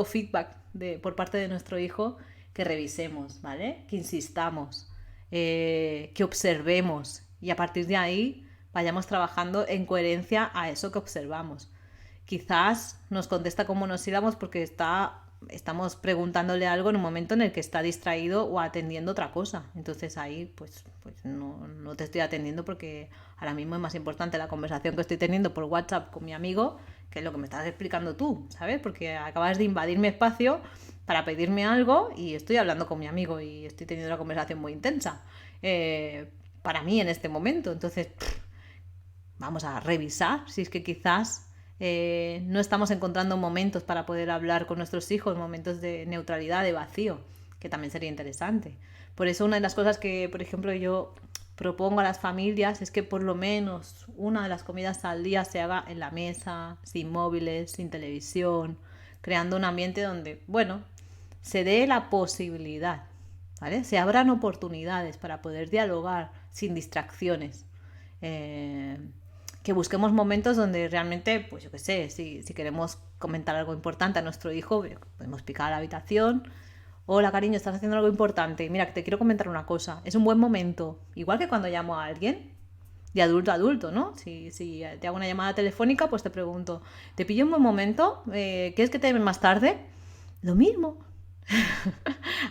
feedback por parte de nuestro hijo, que revisemos, ¿vale? Que insistamos, que observemos y a partir de ahí vayamos trabajando en coherencia a eso que observamos. Quizás nos contesta con monosílabos porque está estamos preguntándole algo en un momento en el que está distraído o atendiendo otra cosa. Entonces ahí pues no te estoy atendiendo porque ahora mismo es más importante la conversación que estoy teniendo por WhatsApp con mi amigo que lo que me estás explicando tú, ¿sabes? Porque acabas de invadir mi espacio para pedirme algo y estoy hablando con mi amigo y estoy teniendo una conversación muy intensa para mí en este momento. Entonces, vamos a revisar si es que quizás no estamos encontrando momentos para poder hablar con nuestros hijos, momentos de neutralidad, de vacío, que también sería interesante. Por eso una de las cosas que, por ejemplo, yo propongo a las familias es que por lo menos una de las comidas al día se haga en la mesa, sin móviles, sin televisión, creando un ambiente donde, bueno, se dé la posibilidad, ¿vale? Se abran oportunidades para poder dialogar sin distracciones. Eh, que busquemos momentos donde realmente, pues yo qué sé, si queremos comentar algo importante a nuestro hijo, podemos picar a la habitación. Hola, cariño, estás haciendo algo importante. Mira, que te quiero comentar una cosa. Es un buen momento. Igual que cuando llamo a alguien, de adulto a adulto, ¿no? Si te hago una llamada telefónica, pues te pregunto, ¿te pillo un buen momento? ¿Quieres que te llame más tarde? Lo mismo.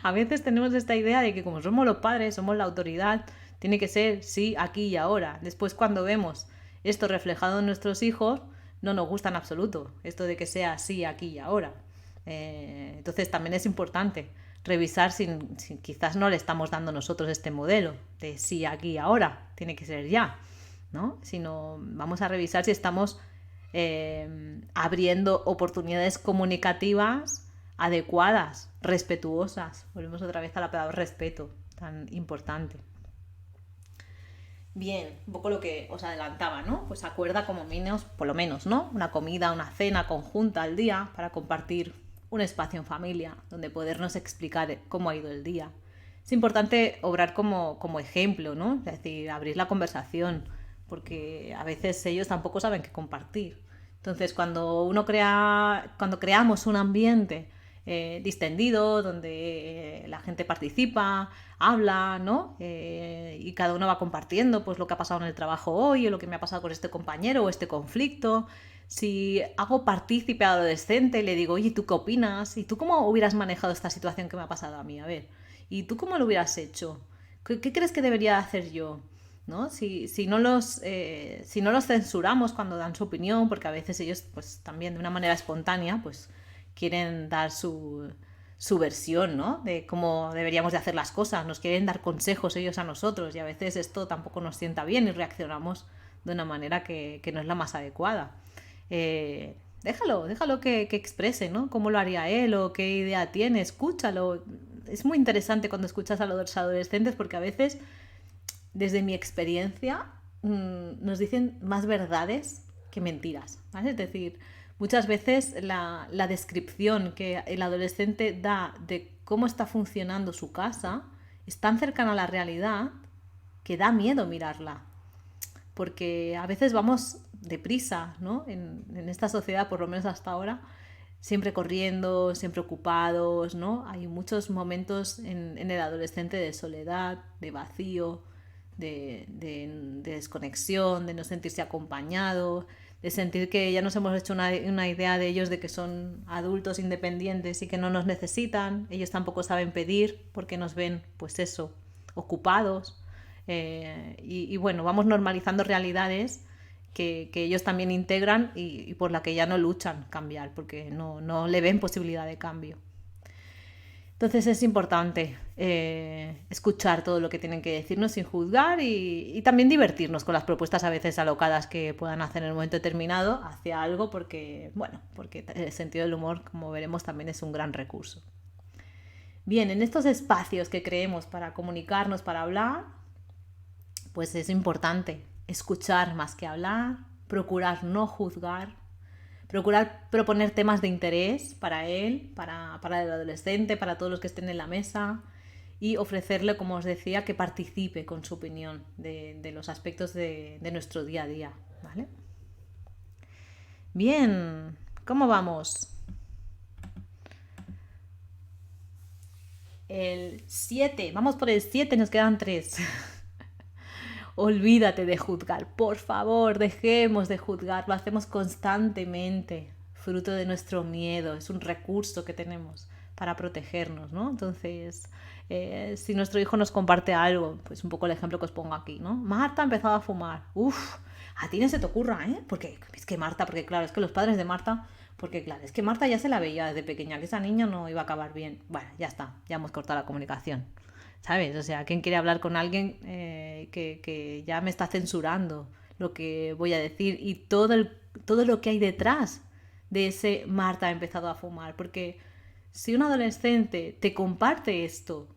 A veces tenemos esta idea de que como somos los padres, somos la autoridad, tiene que ser sí, aquí y ahora. Después cuando vemos esto reflejado en nuestros hijos, no nos gusta en absoluto esto de que sea sí, aquí y ahora. Entonces también es importante revisar si quizás no le estamos dando nosotros este modelo de sí, aquí y ahora, tiene que ser ya, ¿no? Sino vamos a revisar si estamos abriendo oportunidades comunicativas adecuadas, respetuosas. Volvemos otra vez a la palabra respeto, tan importante. Bien, un poco lo que os adelantaba, ¿no? Pues acuerda como menos, por lo menos, ¿no? Una comida, una cena conjunta al día para compartir un espacio en familia donde podernos explicar cómo ha ido el día. Es importante obrar como ejemplo, ¿no? Es decir, abrir la conversación, porque a veces ellos tampoco saben qué compartir. Entonces, cuando creamos un ambiente distendido, donde la gente participa, habla, ¿no? Y cada uno va compartiendo pues lo que ha pasado en el trabajo hoy, o lo que me ha pasado con este compañero o este conflicto. Si hago partícipe al adolescente y le digo, oye, ¿tú qué opinas? ¿Y tú cómo hubieras manejado esta situación que me ha pasado a mí? A ver, ¿y tú cómo lo hubieras hecho? ¿Qué crees que debería hacer yo? ¿No? Si no los censuramos cuando dan su opinión, porque a veces ellos pues también de una manera espontánea pues quieren dar su versión, ¿no? De cómo deberíamos de hacer las cosas, nos quieren dar consejos ellos a nosotros y a veces esto tampoco nos sienta bien y reaccionamos de una manera que no es la más adecuada. Déjalo que exprese, ¿no? Cómo lo haría él o qué idea tiene, escúchalo. Es muy interesante cuando escuchas a los adolescentes porque a veces, desde mi experiencia, nos dicen más verdades que mentiras, ¿vale? Es decir, muchas veces la descripción que el adolescente da de cómo está funcionando su casa es tan cercana a la realidad que da miedo mirarla. Porque a veces vamos deprisa, ¿no? En esta sociedad, por lo menos hasta ahora, siempre corriendo, siempre ocupados, ¿no? Hay muchos momentos en el adolescente de soledad, de vacío, de desconexión, de no sentirse acompañado, de sentir que ya nos hemos hecho una idea de ellos de que son adultos independientes y que no nos necesitan, ellos tampoco saben pedir porque nos ven, pues eso, ocupados. Y bueno, vamos normalizando realidades que ellos también integran y por la que ya no luchan cambiar, porque no le ven posibilidad de cambio. Entonces es importante escuchar todo lo que tienen que decirnos sin juzgar y también divertirnos con las propuestas a veces alocadas que puedan hacer en un momento determinado hacia algo porque el sentido del humor, como veremos, también es un gran recurso. Bien, en estos espacios que creemos para comunicarnos, para hablar, pues es importante escuchar más que hablar, procurar no juzgar, procurar proponer temas de interés para él, para el adolescente, para todos los que estén en la mesa y ofrecerle, como os decía, que participe con su opinión de los aspectos de nuestro día a día, ¿vale? Bien, ¿cómo vamos? El 7, vamos por el 7, nos quedan 3. Olvídate de juzgar, por favor, dejemos de juzgar, lo hacemos constantemente. fruto de nuestro miedo, es un recurso que tenemos para protegernos, ¿no? Entonces, si nuestro hijo nos comparte algo, pues un poco el ejemplo que os pongo aquí, ¿no? Marta ha empezado a fumar. Uf, a ti no se te ocurra, ¿eh? Porque es que Marta, porque claro, es que los padres de Marta, porque claro, es que Marta ya se la veía desde pequeña, que esa niña no iba a acabar bien. Bueno, ya está, ya hemos cortado la comunicación, ¿sabes? O sea, ¿quién quiere hablar con alguien que ya me está censurando lo que voy a decir y todo lo que hay detrás de ese Marta ha empezado a fumar? Porque si un adolescente te comparte esto,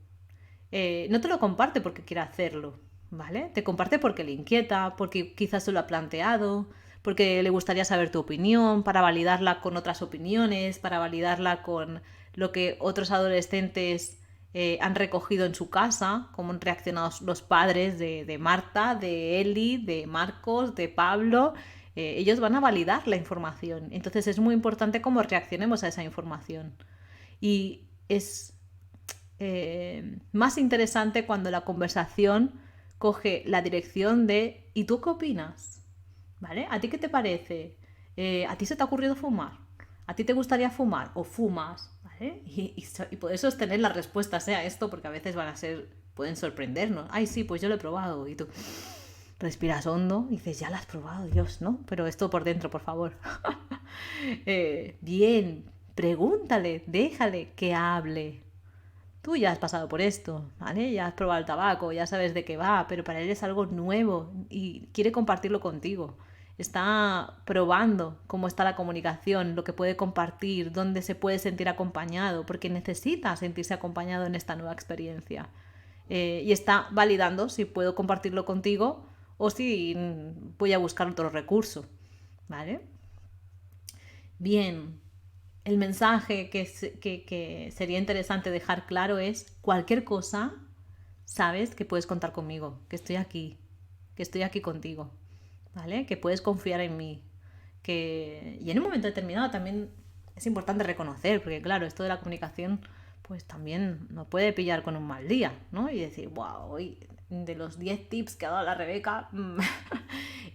no te lo comparte porque quiera hacerlo, ¿vale? Te comparte porque le inquieta, porque quizás se lo ha planteado, porque le gustaría saber tu opinión, para validarla con otras opiniones, para validarla con lo que otros adolescentes han recogido en su casa, cómo han reaccionado los padres de Marta, de Eli, de Marcos, de Pablo. Ellos van a validar la información. Entonces es muy importante cómo reaccionemos a esa información. Y es más interesante cuando la conversación coge la dirección de ¿y tú qué opinas? ¿Vale? ¿A ti qué te parece? ¿A ti se te ha ocurrido fumar? ¿A ti te gustaría fumar? ¿O fumas? ¿Vale? Y poder sostener las respuestas a esto, porque a veces pueden sorprendernos. Ay, sí, pues yo lo he probado. Y tú respiras hondo y dices, ya lo has probado, Dios, ¿no? Pero esto por dentro, por favor. Bien, pregúntale, déjale que hable. Tú ya has pasado por esto, ¿vale? Ya has probado el tabaco, ya sabes de qué va, pero para él es algo nuevo y quiere compartirlo contigo. Está probando cómo está la comunicación, lo que puede compartir, dónde se puede sentir acompañado, porque necesita sentirse acompañado en esta nueva experiencia. Y está validando si puedo compartirlo contigo o si voy a buscar otro recurso, ¿vale? Bien, el mensaje que sería interesante dejar claro es cualquier cosa, sabes que puedes contar conmigo, que estoy aquí contigo, ¿vale? Que puedes confiar en mí. Y en un momento determinado también es importante reconocer, porque claro, esto de la comunicación pues también nos puede pillar con un mal día, ¿no? Y decir, wow, hoy de los 10 tips que ha dado la Rebeca,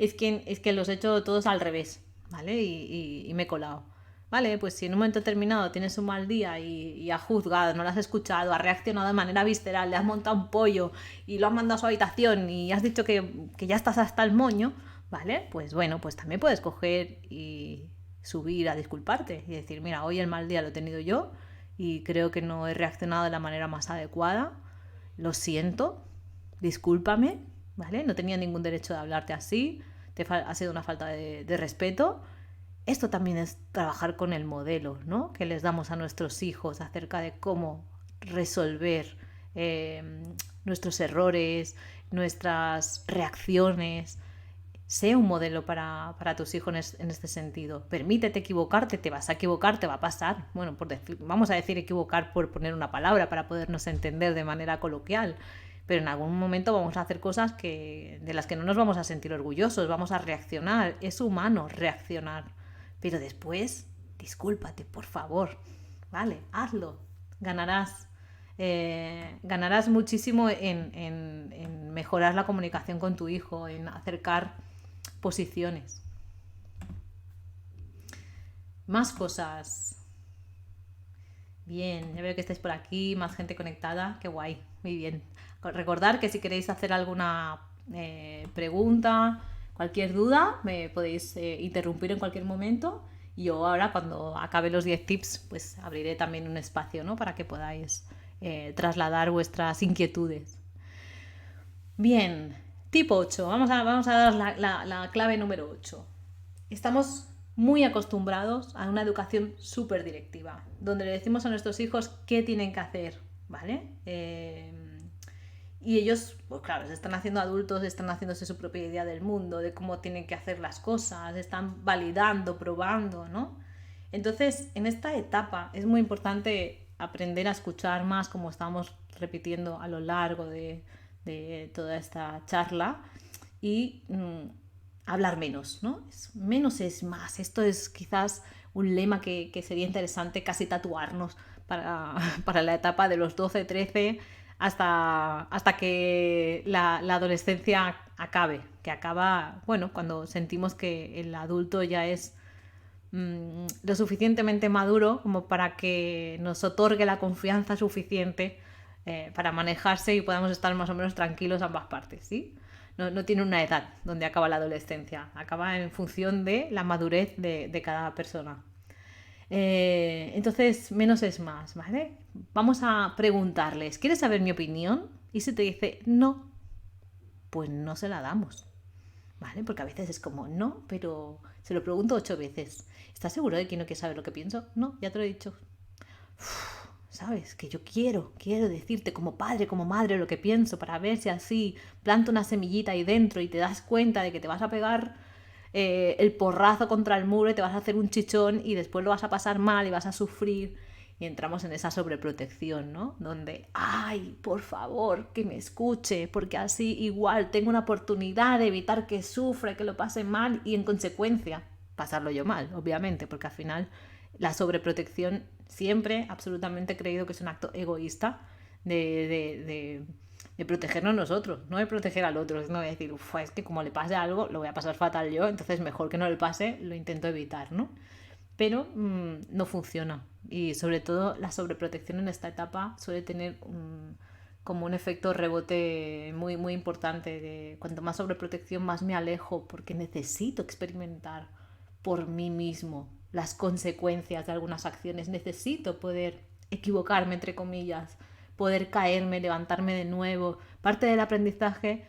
es que los he hecho todos al revés, ¿vale? Y me he colado. Vale, pues si en un momento determinado tienes un mal día y has juzgado, no lo has escuchado, has reaccionado de manera visceral, le has montado un pollo y lo has mandado a su habitación y has dicho que ya estás hasta el moño, ¿vale? Pues bueno, pues también puedes coger y subir a disculparte y decir, mira, hoy el mal día lo he tenido yo y creo que no he reaccionado de la manera más adecuada, lo siento, discúlpame, ¿vale? No tenía ningún derecho de hablarte así, ha sido una falta de respeto. Esto también es trabajar con el modelo, ¿no? Que les damos a nuestros hijos acerca de cómo resolver nuestros errores, nuestras reacciones. Sé un modelo para tus hijos en este sentido. Permítete equivocarte, te vas a equivocar, te va a pasar. Bueno, vamos a decir equivocar por poner una palabra para podernos entender de manera coloquial. Pero en algún momento vamos a hacer cosas de las que no nos vamos a sentir orgullosos, vamos a reaccionar. Es humano reaccionar. Pero después, discúlpate, por favor. Vale, hazlo. Ganarás muchísimo en mejorar la comunicación con tu hijo, en acercar posiciones. Más cosas. Bien, ya veo que estáis por aquí, más gente conectada, qué guay, muy bien. Recordad que si queréis hacer alguna pregunta, cualquier duda, me podéis interrumpir en cualquier momento. Y yo ahora, cuando acabe los 10 tips, pues abriré también un espacio, ¿no? Para que podáis trasladar vuestras inquietudes. Bien, tip 8. Vamos a dar la clave número 8. Estamos muy acostumbrados a una educación súper directiva, donde le decimos a nuestros hijos qué tienen que hacer, ¿vale? Y ellos, pues claro, se están haciendo adultos, están haciéndose su propia idea del mundo, de cómo tienen que hacer las cosas, están validando, probando, ¿no? Entonces, en esta etapa es muy importante aprender a escuchar más, como estamos repitiendo a lo largo de toda esta charla, y hablar menos, ¿no? Menos es más. Esto es quizás un lema que sería interesante casi tatuarnos para la etapa de los 12, 13, hasta que la adolescencia acabe, que acaba, bueno, cuando sentimos que el adulto ya es lo suficientemente maduro como para que nos otorgue la confianza suficiente para manejarse y podamos estar más o menos tranquilos ambas partes, ¿sí? No tiene una edad donde acaba la adolescencia, acaba en función de la madurez de cada persona. Entonces, menos es más, ¿vale? Vamos a preguntarles, ¿quieres saber mi opinión? Y si te dice no, pues no se la damos, ¿vale? Porque a veces es como, no, pero se lo pregunto 8 veces. ¿Estás seguro de que no quieres saber lo que pienso? No, ya te lo he dicho. ¿Sabes? Que yo quiero decirte como padre, como madre lo que pienso para ver si así planto una semillita ahí dentro y te das cuenta de que te vas a pegar el porrazo contra el muro y te vas a hacer un chichón y después lo vas a pasar mal y vas a sufrir. Y entramos en esa sobreprotección, ¿no? Donde, ay, por favor, que me escuche, porque así igual tengo una oportunidad de evitar que sufra, que lo pase mal y en consecuencia pasarlo yo mal, obviamente, porque al final la sobreprotección siempre absolutamente he creído que es un acto egoísta de protegernos nosotros, no de proteger al otro, no de decir, es que como le pase algo, lo voy a pasar fatal yo, entonces mejor que no le pase, lo intento evitar, ¿no? Pero no funciona. Y sobre todo la sobreprotección en esta etapa suele tener como un efecto rebote muy, muy importante. De cuanto más sobreprotección, más me alejo porque necesito experimentar por mí mismo las consecuencias de algunas acciones. Necesito poder equivocarme, entre comillas, poder caerme, levantarme de nuevo. Parte del aprendizaje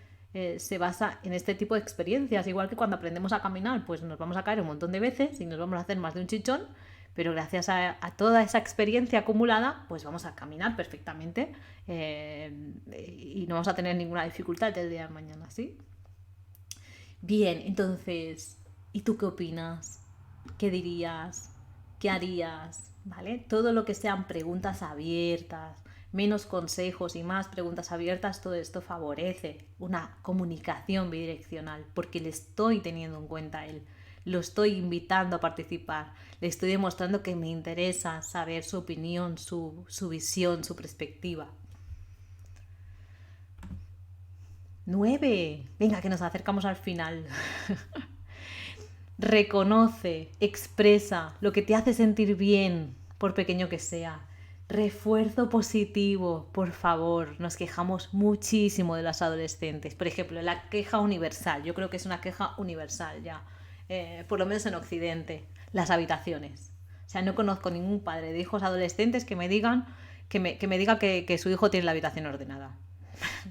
se basa en este tipo de experiencias, igual que cuando aprendemos a caminar, pues nos vamos a caer un montón de veces y nos vamos a hacer más de un chichón, pero gracias a toda esa experiencia acumulada, pues vamos a caminar perfectamente y no vamos a tener ninguna dificultad el día de mañana, ¿sí? Bien, entonces, ¿y tú qué opinas? ¿Qué dirías? ¿Qué harías? ¿Vale? Todo lo que sean preguntas abiertas, menos consejos y más preguntas abiertas, todo esto favorece una comunicación bidireccional porque le estoy teniendo en cuenta a él, lo estoy invitando a participar, le estoy demostrando que me interesa saber su opinión, su visión, su perspectiva. 9. Venga, que nos acercamos al final. Reconoce, expresa lo que te hace sentir bien, por pequeño que sea. Refuerzo positivo, por favor. Nos quejamos muchísimo de las adolescentes. Por ejemplo, la queja universal. Yo creo que es una queja universal ya. Por lo menos en Occidente. Las habitaciones. O sea, no conozco ningún padre de hijos adolescentes que me digan que me diga que su hijo tiene la habitación ordenada.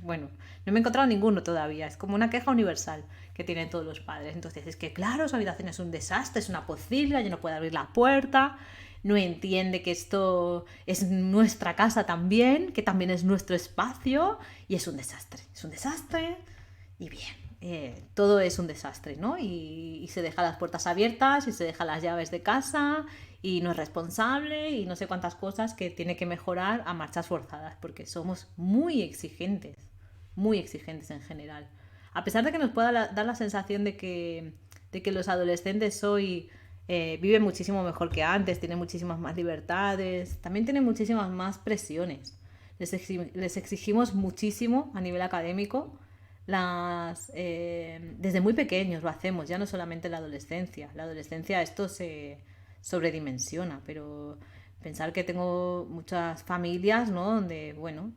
Bueno, no me he encontrado ninguno todavía. Es como una queja universal que tienen todos los padres. Entonces es que, claro, su habitación es un desastre, es una pocilga, ya no puede abrir la puerta, no entiende que esto es nuestra casa también, que también es nuestro espacio, y es un desastre, y bien. Todo es un desastre, ¿no? Y se deja las puertas abiertas y se deja las llaves de casa y no es responsable y no sé cuántas cosas que tiene que mejorar a marchas forzadas porque somos muy exigentes en general. A pesar de que nos pueda dar la sensación de que los adolescentes hoy viven muchísimo mejor que antes, tienen muchísimas más libertades, también tienen muchísimas más presiones. Les exigimos muchísimo a nivel académico desde muy pequeños lo hacemos, ya no solamente en la adolescencia. La adolescencia esto se sobredimensiona, pero pensar que tengo muchas familias, ¿no? Donde, bueno,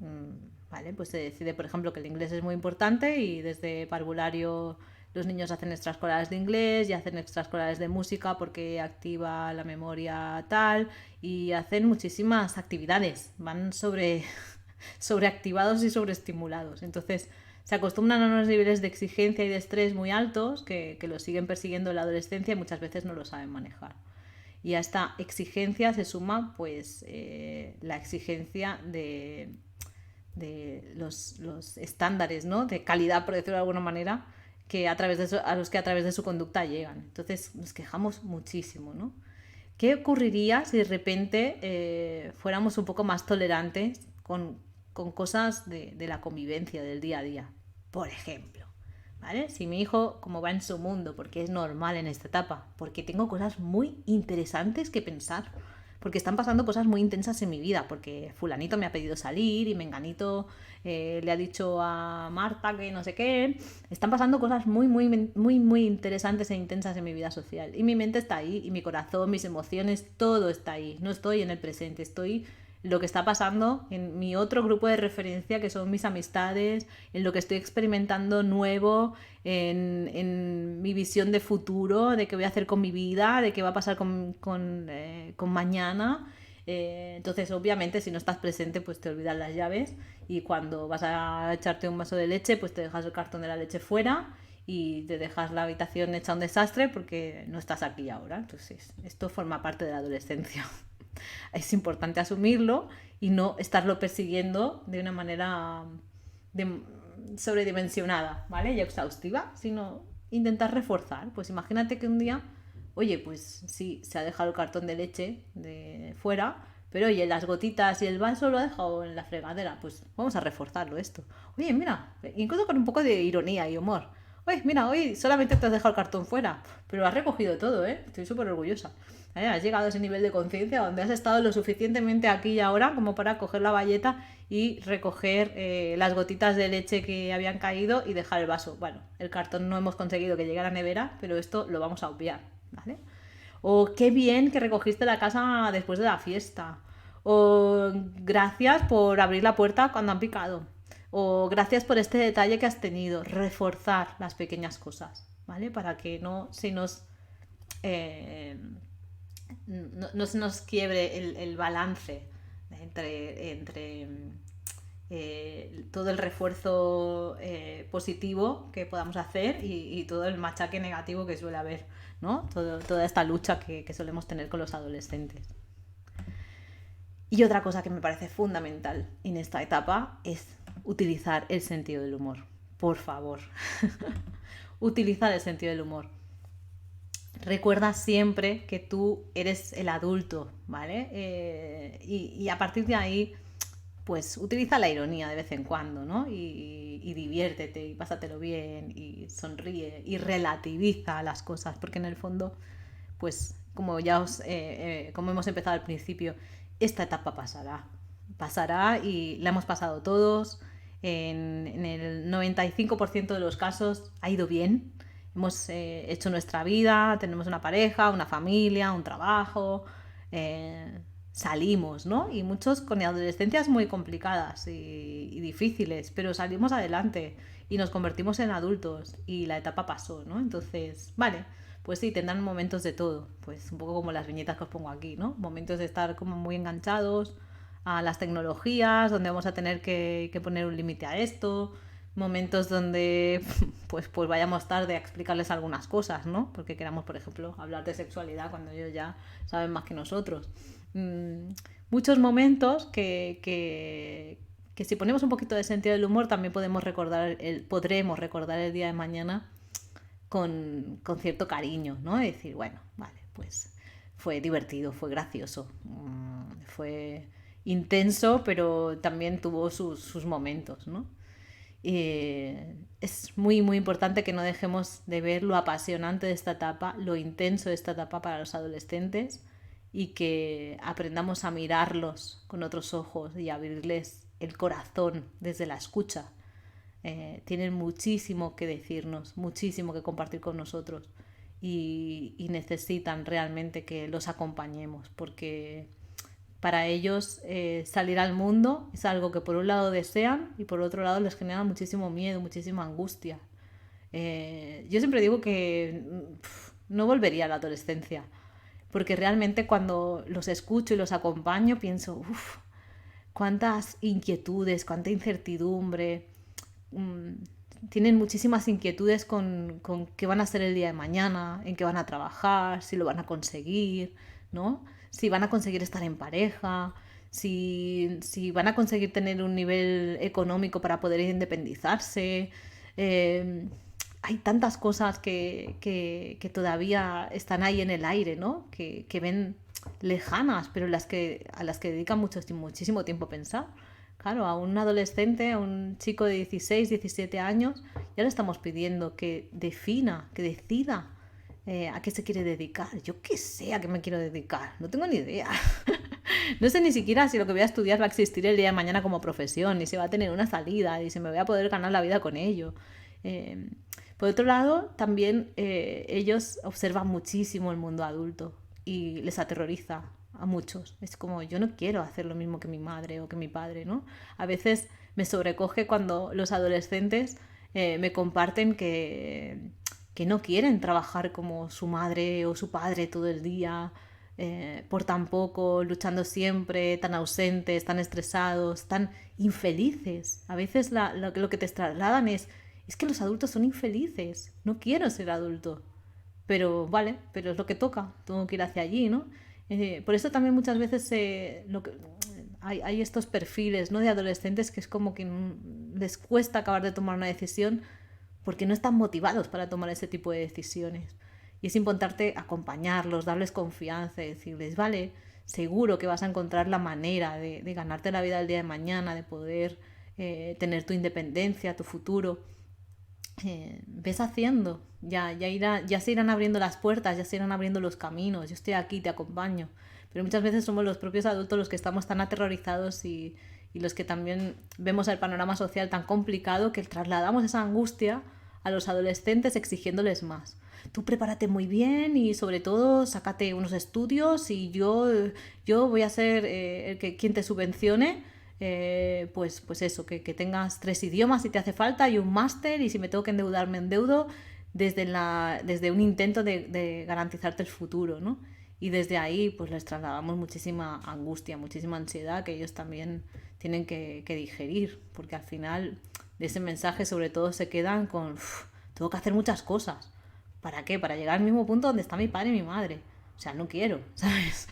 vale, pues se decide, por ejemplo, que el inglés es muy importante y desde parvulario los niños hacen extraescolares de inglés y hacen extraescolares de música porque activa la memoria tal y hacen muchísimas actividades, van sobreactivados y sobreestimulados. Entonces, se acostumbran a unos niveles de exigencia y de estrés muy altos que los siguen persiguiendo en la adolescencia y muchas veces no lo saben manejar. Y a esta exigencia se suma pues la exigencia de los estándares, ¿no? De calidad, por decirlo de alguna manera, a los que a través de su conducta llegan. Entonces nos quejamos muchísimo, ¿no? ¿Qué ocurriría si de repente fuéramos un poco más tolerantes con cosas de la convivencia, del día a día? Por ejemplo, ¿vale? Si mi hijo, como va en su mundo, porque es normal en esta etapa, porque tengo cosas muy interesantes que pensar, porque están pasando cosas muy intensas en mi vida, porque fulanito me ha pedido salir y menganito le ha dicho a Marta que no sé qué. Están pasando cosas muy, muy, muy, muy interesantes e intensas en mi vida social. Y mi mente está ahí, y mi corazón, mis emociones, todo está ahí. No estoy en el presente, estoy en lo que está pasando en mi otro grupo de referencia, que son mis amistades, en lo que estoy experimentando nuevo, en mi visión de futuro, de qué voy a hacer con mi vida, de qué va a pasar con mañana. Entonces, obviamente, si no estás presente, pues te olvidas las llaves, y cuando vas a echarte un vaso de leche, pues te dejas el cartón de la leche fuera y te dejas la habitación hecha un desastre porque no estás aquí ahora. Entonces, esto forma parte de la adolescencia. Es importante asumirlo y no estarlo persiguiendo de una manera de, sobredimensionada, ¿vale? Y exhaustiva, sino intentar reforzar. Pues imagínate que un día, oye, pues sí, se ha dejado el cartón de leche de fuera, pero oye, las gotitas y el vaso lo ha dejado en la fregadera, pues vamos a reforzarlo esto. Oye, mira, incluso con un poco de ironía y humor. Oye, mira, hoy solamente te has dejado el cartón fuera, pero has recogido todo, ¿eh? Estoy súper orgullosa. Has llegado a ese nivel de conciencia donde has estado lo suficientemente aquí y ahora como para coger la bayeta y recoger las gotitas de leche que habían caído y dejar el vaso. Bueno, el cartón no hemos conseguido que llegue a la nevera, pero esto lo vamos a obviar, ¿vale? O qué bien que recogiste la casa después de la fiesta. O gracias por abrir la puerta cuando han picado. O gracias por este detalle que has tenido. Reforzar las pequeñas cosas, ¿vale? Para que no se nos... no se nos quiebre el balance entre todo el refuerzo positivo que podamos hacer y todo el machaque negativo que suele haber, ¿no? Toda esta lucha que solemos tener con los adolescentes. Y otra cosa que me parece fundamental en esta etapa es utilizar el sentido del humor. Por favor, utilizar el sentido del humor. Recuerda siempre que tú eres el adulto, ¿vale? Y a partir de ahí, pues utiliza la ironía de vez en cuando, ¿no? Y diviértete y pásatelo bien y sonríe y relativiza las cosas, porque en el fondo, pues como como hemos empezado al principio, esta etapa pasará y la hemos pasado todos. En el 95% de los casos ha ido bien. Hemos hecho nuestra vida, tenemos una pareja, una familia, un trabajo, salimos, ¿no? Y muchos con adolescencias muy complicadas y difíciles, pero salimos adelante y nos convertimos en adultos y la etapa pasó, ¿no? Entonces, vale, pues sí, tendrán momentos de todo, pues un poco como las viñetas que os pongo aquí, ¿no? Momentos de estar como muy enganchados a las tecnologías, donde vamos a tener que poner un límite a esto, momentos donde pues vayamos tarde a explicarles algunas cosas, ¿no? Porque queramos, por ejemplo, hablar de sexualidad cuando ellos ya saben más que nosotros. Muchos momentos que si ponemos un poquito de sentido del humor también podremos recordar el día de mañana con cierto cariño, ¿no? Y decir, bueno, vale, pues fue divertido, fue gracioso, fue intenso, pero también tuvo sus momentos, ¿no? Es muy, muy importante que no dejemos de ver lo apasionante de esta etapa, lo intenso de esta etapa para los adolescentes, y que aprendamos a mirarlos con otros ojos y a abrirles el corazón desde la escucha. Tienen muchísimo que decirnos, muchísimo que compartir con nosotros, y necesitan realmente que los acompañemos, porque para ellos salir al mundo es algo que por un lado desean y por otro lado les genera muchísimo miedo, muchísima angustia. Yo siempre digo que no volvería a la adolescencia, porque realmente cuando los escucho y los acompaño pienso, cuántas inquietudes, cuánta incertidumbre. Tienen muchísimas inquietudes con qué van a hacer el día de mañana, en qué van a trabajar, si lo van a conseguir, ¿no? Si van a conseguir estar en pareja, si van a conseguir tener un nivel económico para poder independizarse. Hay tantas cosas que todavía están ahí en el aire, ¿no? Que ven lejanas, pero a las que dedican muchísimo tiempo a pensar. Claro, a un adolescente, a un chico de 16, 17 años, ya le estamos pidiendo que defina, que decida ¿A qué se quiere dedicar? Yo qué sé a qué me quiero dedicar, no tengo ni idea. No sé ni siquiera si lo que voy a estudiar va a existir el día de mañana como profesión, ni si va a tener una salida, ni si me voy a poder ganar la vida con ello. Eh, por otro lado, también ellos observan muchísimo el mundo adulto y les aterroriza a muchos. Es como, yo no quiero hacer lo mismo que mi madre o que mi padre, ¿no? A veces me sobrecoge cuando los adolescentes me comparten que no quieren trabajar como su madre o su padre todo el día, por tan poco, luchando siempre, tan ausentes, tan estresados, tan infelices. A veces lo que te trasladan es que los adultos son infelices, no quiero ser adulto. Pero vale, pero es lo que toca, tengo que ir hacia allí, ¿no? Por eso también muchas veces hay estos perfiles, ¿no?, de adolescentes que es como que les cuesta acabar de tomar una decisión porque no están motivados para tomar ese tipo de decisiones. Y es importante acompañarlos, darles confianza y decirles, vale, seguro que vas a encontrar la manera de ganarte la vida el día de mañana, de poder tener tu independencia, tu futuro. Ves haciendo, ya se irán abriendo las puertas, ya se irán abriendo los caminos, yo estoy aquí, te acompaño. Pero muchas veces somos los propios adultos los que estamos tan aterrorizados y los que también vemos el panorama social tan complicado que trasladamos esa angustia a los adolescentes exigiéndoles más. Tú prepárate muy bien y sobre todo sácate unos estudios y yo voy a ser quien te subvencione, pues eso, que tengas 3 idiomas si te hace falta y un máster, y si me tengo que endeudar me endeudo desde un intento de garantizarte el futuro, ¿no? Y desde ahí pues les trasladamos muchísima angustia, muchísima ansiedad que ellos también tienen que digerir, porque al final de ese mensaje sobre todo se quedan con tengo que hacer muchas cosas. ¿Para qué? Para llegar al mismo punto donde está mi padre y mi madre. O sea, no quiero, ¿sabes?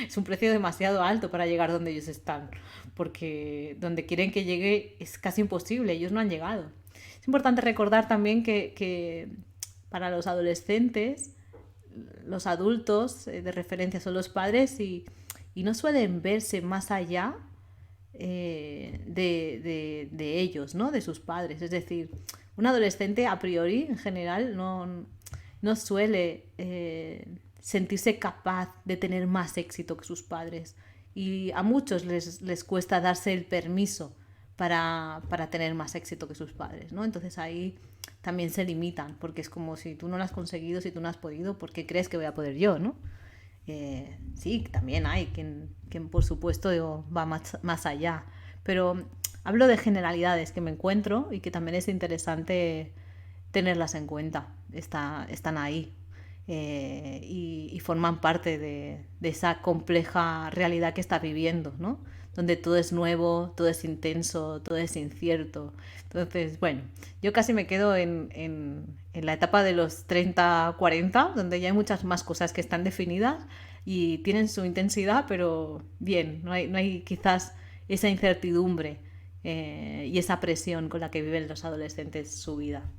Es un precio demasiado alto para llegar donde ellos están, porque donde quieren que llegue es casi imposible, ellos no han llegado. Es importante recordar también que para los adolescentes, los adultos de referencia son los padres y no suelen verse más allá de ellos, ¿no? De sus padres. Es decir, un adolescente a priori, en general, no suele sentirse capaz de tener más éxito que sus padres. Y a muchos les cuesta darse el permiso para tener más éxito que sus padres, ¿no? Entonces ahí también se limitan, porque es como si tú no lo has conseguido, si tú no has podido, ¿por qué crees que voy a poder yo, no? Sí, también hay quien por supuesto va más allá, pero hablo de generalidades que me encuentro y que también es interesante tenerlas en cuenta. Están ahí y forman parte de esa compleja realidad que estás viviendo, ¿no? Donde todo es nuevo, todo es intenso, todo es incierto. Entonces, bueno, yo casi me quedo en la etapa de los 30-40, donde ya hay muchas más cosas que están definidas y tienen su intensidad, pero bien, no hay quizás esa incertidumbre y esa presión con la que viven los adolescentes su vida.